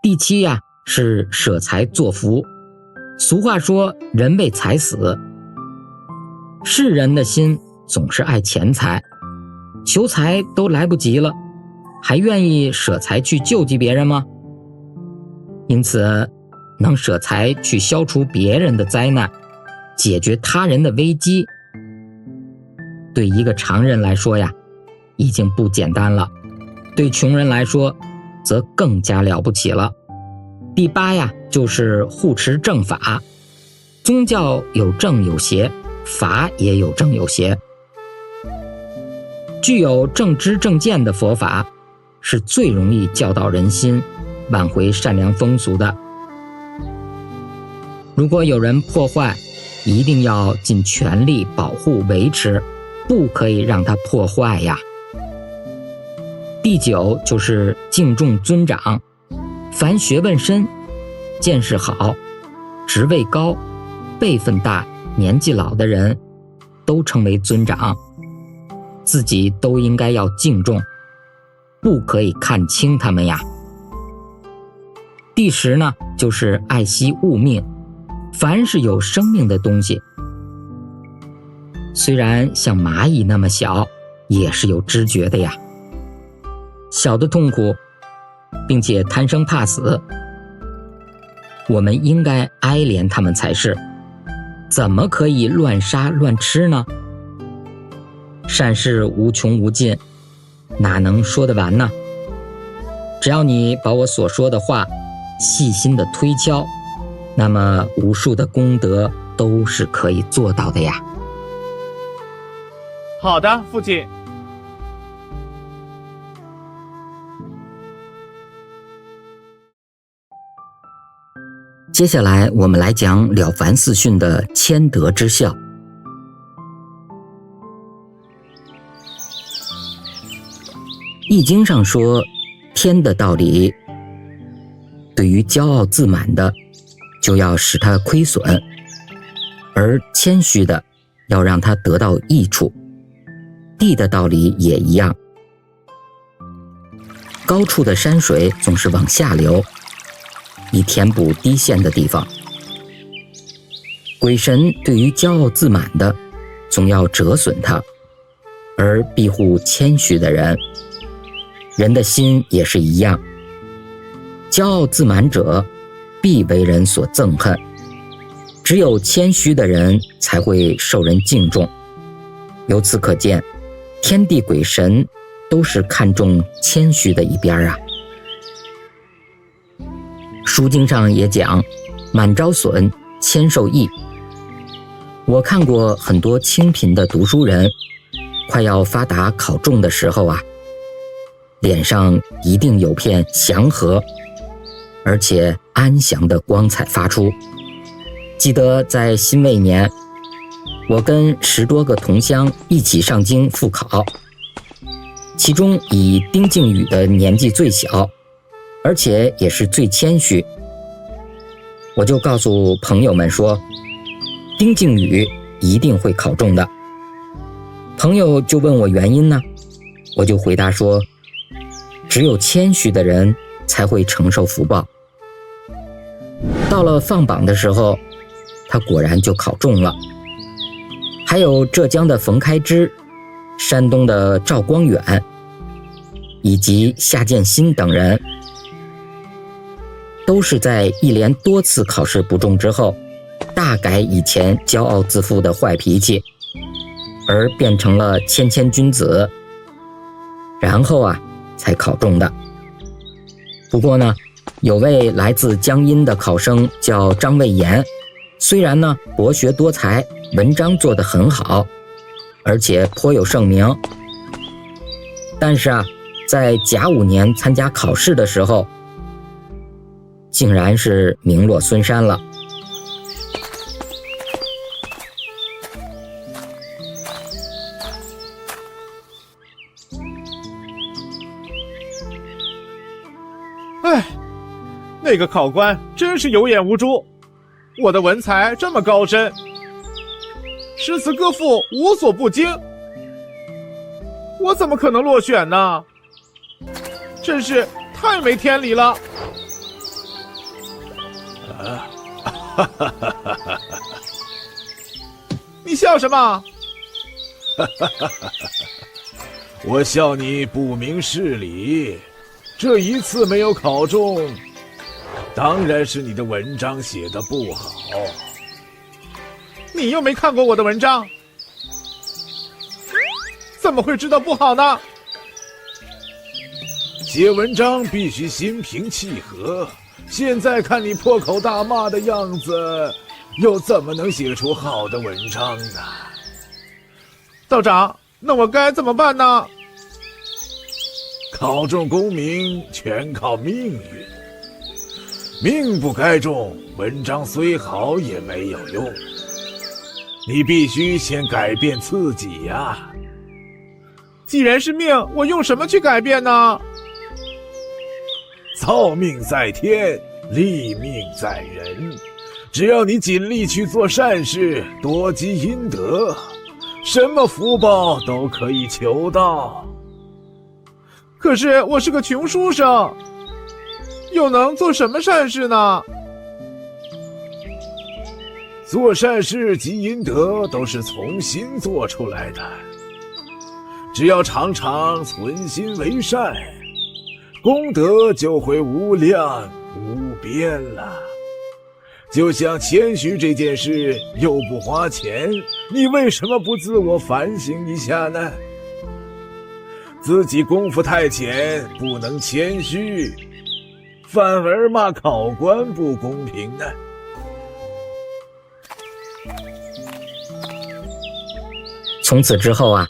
第七呀，是舍财作福。俗话说，人为财死。世人的心总是爱钱财，求财都来不及了，还愿意舍财去救济别人吗？因此，能舍财去消除别人的灾难，解决他人的危机，对一个常人来说呀，已经不简单了，对穷人来说则更加了不起了。第八呀，就是护持正法。宗教有正有邪，法也有正有邪。具有正知正见的佛法，是最容易教导人心、挽回善良风俗的。如果有人破坏，一定要尽全力保护维持，不可以让它破坏呀。第九就是敬重尊长。凡学问深、见识好、职位高、辈分大、年纪老的人，都称为尊长，自己都应该要敬重，不可以看轻他们呀。第十呢，就是爱惜物命。凡是有生命的东西，虽然像蚂蚁那么小，也是有知觉的呀。小的痛苦，并且贪生怕死，我们应该哀怜他们才是。怎么可以乱杀乱吃呢？善事无穷无尽，哪能说得完呢？只要你把我所说的话细心的推敲，那么无数的功德都是可以做到的呀。好的，父亲。接下来我们来讲《了凡四训》的谦德之效。易经上说，天的道理，对于骄傲自满的，就要使他亏损，而谦虚的，要让他得到益处。地的道理也一样，高处的山水总是往下流，以填补低陷的地方，鬼神对于骄傲自满的，总要折损他，而庇护谦虚的人。人的心也是一样，骄傲自满者必为人所憎恨，只有谦虚的人才会受人敬重。由此可见，天地鬼神都是看重谦虚的一边啊。书经上也讲，满招损，谦受益。我看过很多清贫的读书人，快要发达考中的时候啊，脸上一定有片祥和而且安详的光彩发出。记得在辛未年，我跟10多个同乡一起上京复考，其中以丁敬宇的年纪最小，而且也是最谦虚。我就告诉朋友们说，丁敬宇一定会考中的。朋友就问我原因呢，我就回答说，只有谦虚的人才会承受福报。到了放榜的时候，他果然就考中了。还有浙江的冯开之，山东的赵光远，以及夏建新等人，都是在一连多次考试不中之后，大改以前骄傲自负的坏脾气，而变成了谦谦君子，然后啊才考中的。不过呢，有位来自江阴的考生叫张卫炎，虽然呢博学多才，文章做得很好，而且颇有盛名，但是啊，在甲午年参加考试的时候，竟然是名落孙山了。唉，那个考官真是有眼无珠，我的文采这么高深，诗词歌赋无所不精，我怎么可能落选呢？真是太没天理了！你笑什么？我笑你不明事理，这一次没有考中，当然是你的文章写得不好。你又没看过我的文章，怎么会知道不好呢？写文章必须心平气和，现在看你破口大骂的样子，又怎么能写出好的文章呢？道长，那我该怎么办呢？考中功名全靠命运，命不该中，文章虽好也没有用。你必须先改变自己呀。既然是命，我用什么去改变呢？造命在天，立命在人。只要你尽力去做善事，多积阴德，什么福报都可以求到。可是我是个穷书生，又能做什么善事呢？做善事积阴德都是从心做出来的，只要常常存心为善，功德就会无量无边了。就像谦虚这件事又不花钱，你为什么不自我反省一下呢？自己功夫太浅，不能谦虚，反而骂考官不公平呢。从此之后啊，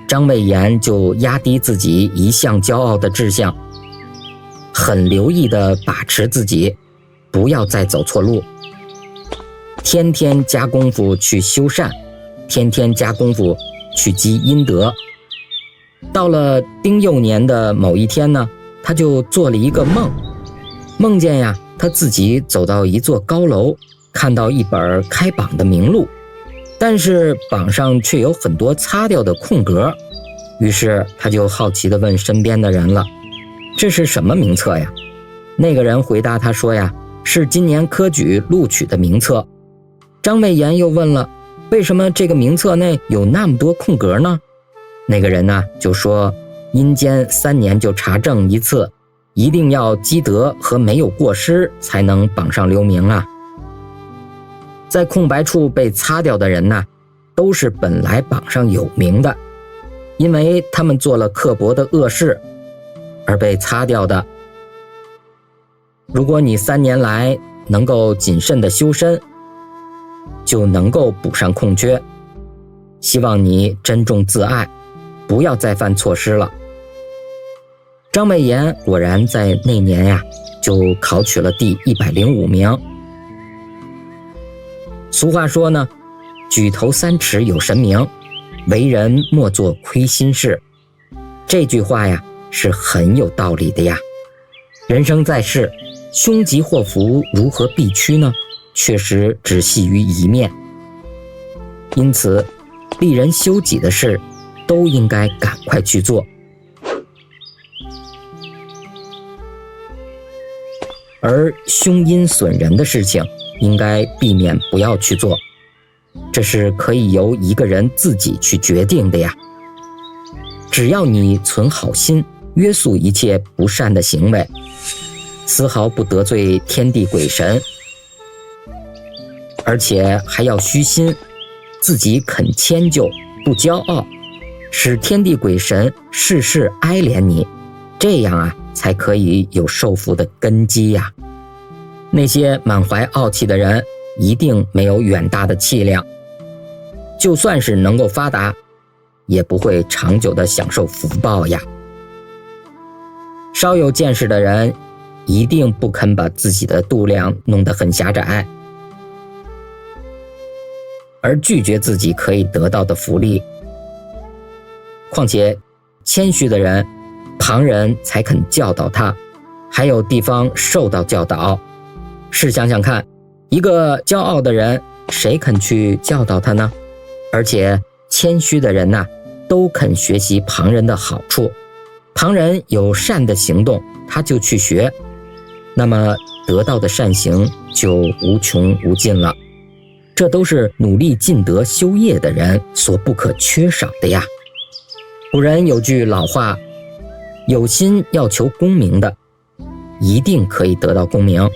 张卫炎就压低自己一向骄傲的志向，很留意地把持自己，不要再走错路，天天加功夫去修善，天天加功夫去积阴德。到了丁酉年的某一天呢，他就做了一个梦，梦见呀，他自己走到一座高楼，看到一本开榜的名录，但是榜上却有很多擦掉的空格，于是他就好奇地问身边的人了，这是什么名册呀？那个人回答他说呀，是今年科举录取的名册。张美妍又问了，为什么这个名册内有那么多空格呢？那个人呢就说，阴间3年就查证一次，一定要积德和没有过失才能榜上留名啊。在空白处被擦掉的人呢，都是本来榜上有名的，因为他们做了刻薄的恶事而被擦掉的。如果你3年来能够谨慎的修身，就能够补上空缺。希望你珍重自爱，不要再犯错失了。张美妍果然在那年呀，就考取了第105名。俗话说呢，举头3尺有神明，为人莫做亏心事。这句话呀是很有道理的呀。人生在世，凶吉祸福如何避趋呢？确实只系于一面。因此利人修己的事都应该赶快去做，而凶阴损人的事情应该避免不要去做，这是可以由一个人自己去决定的呀。只要你存好心，约束一切不善的行为，丝毫不得罪天地鬼神，而且还要虚心，自己肯迁就，不骄傲，使天地鬼神事事哀怜你，这样啊才可以有受福的根基呀。那些满怀傲气的人一定没有远大的气量，就算是能够发达，也不会长久的享受福报呀。稍有见识的人一定不肯把自己的度量弄得很狭窄，而拒绝自己可以得到的福利。况且谦虚的人，旁人才肯教导他，还有地方受到教导。试想想看，一个骄傲的人，谁肯去教导他呢？而且谦虚的人都肯学习旁人的好处，旁人有善的行动，他就去学，那么得到的善行就无穷无尽了。这都是努力尽德修业的人所不可缺少的呀。古人有句老话，有心要求功名的，一定可以得到功名；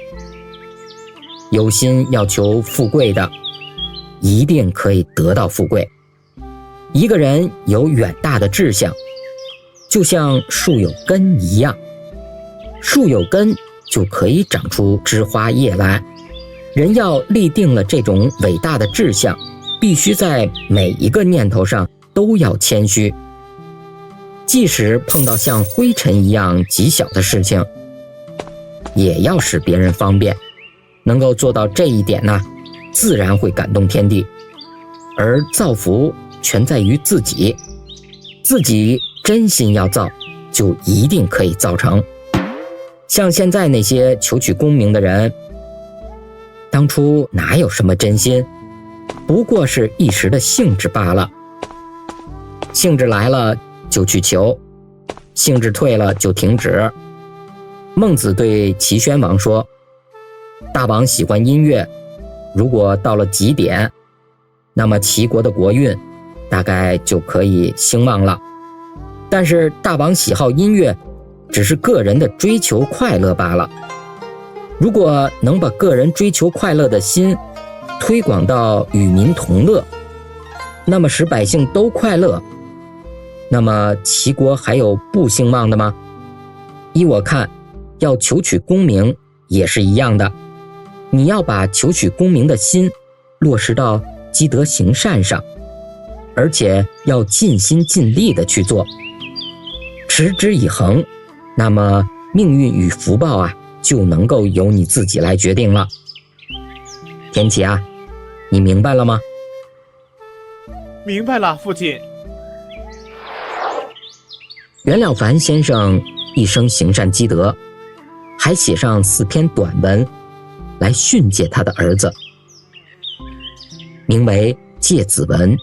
有心要求富贵的，一定可以得到富贵。一个人有远大的志向，就像树有根一样，树有根就可以长出枝花叶来。人要立定了这种伟大的志向，必须在每一个念头上都要谦虚，即使碰到像灰尘一样极小的事情，也要使别人方便。能够做到这一点自然会感动天地。而造福全在于自己，自己真心要造，就一定可以造成。像现在那些求取功名的人，当初哪有什么真心，不过是一时的兴致罢了。兴致来了就去求，兴致退了就停止。孟子对齐宣王说，大王喜欢音乐，如果到了极点，那么齐国的国运大概就可以兴旺了。但是大王喜好音乐，只是个人的追求快乐罢了。如果能把个人追求快乐的心推广到与民同乐，那么使百姓都快乐，那么齐国还有不兴旺的吗？依我看，要求取功名也是一样的，你要把求取功名的心落实到积德行善上，而且要尽心尽力的去做，持之以恒，那么命运与福报就能够由你自己来决定了。田启你明白了吗？明白了，父亲。袁了凡先生一生行善积德，还写上4篇短文来训诫他的儿子，名为《诫子文》，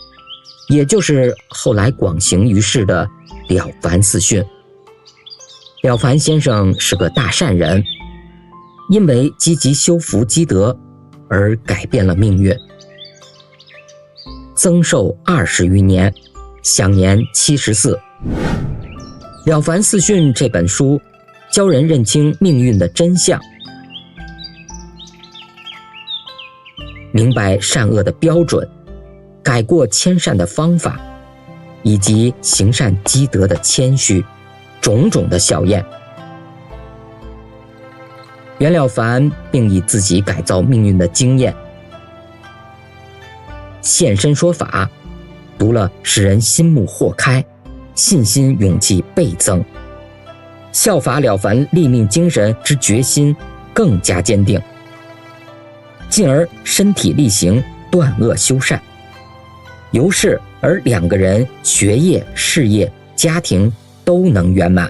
也就是后来广行于世的《了凡四训》。了凡先生是个大善人，因为积极修福积德而改变了命运，增寿20余年，享年74。《了凡四训》这本书教人认清命运的真相，明白善恶的标准，改过迁善的方法，以及行善积德的谦虚，种种的效验。袁了凡并以自己改造命运的经验现身说法，读了使人心目豁开，信心勇气倍增，效法了凡立命精神之决心更加坚定，进而身体力行，断恶修善，由是而2个人学业、事业、家庭都能圆满，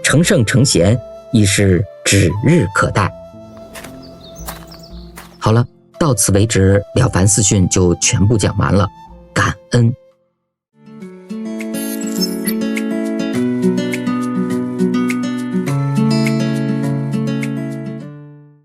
成圣成贤亦是指日可待。好了，到此为止，《了凡四训》就全部讲完了，感恩。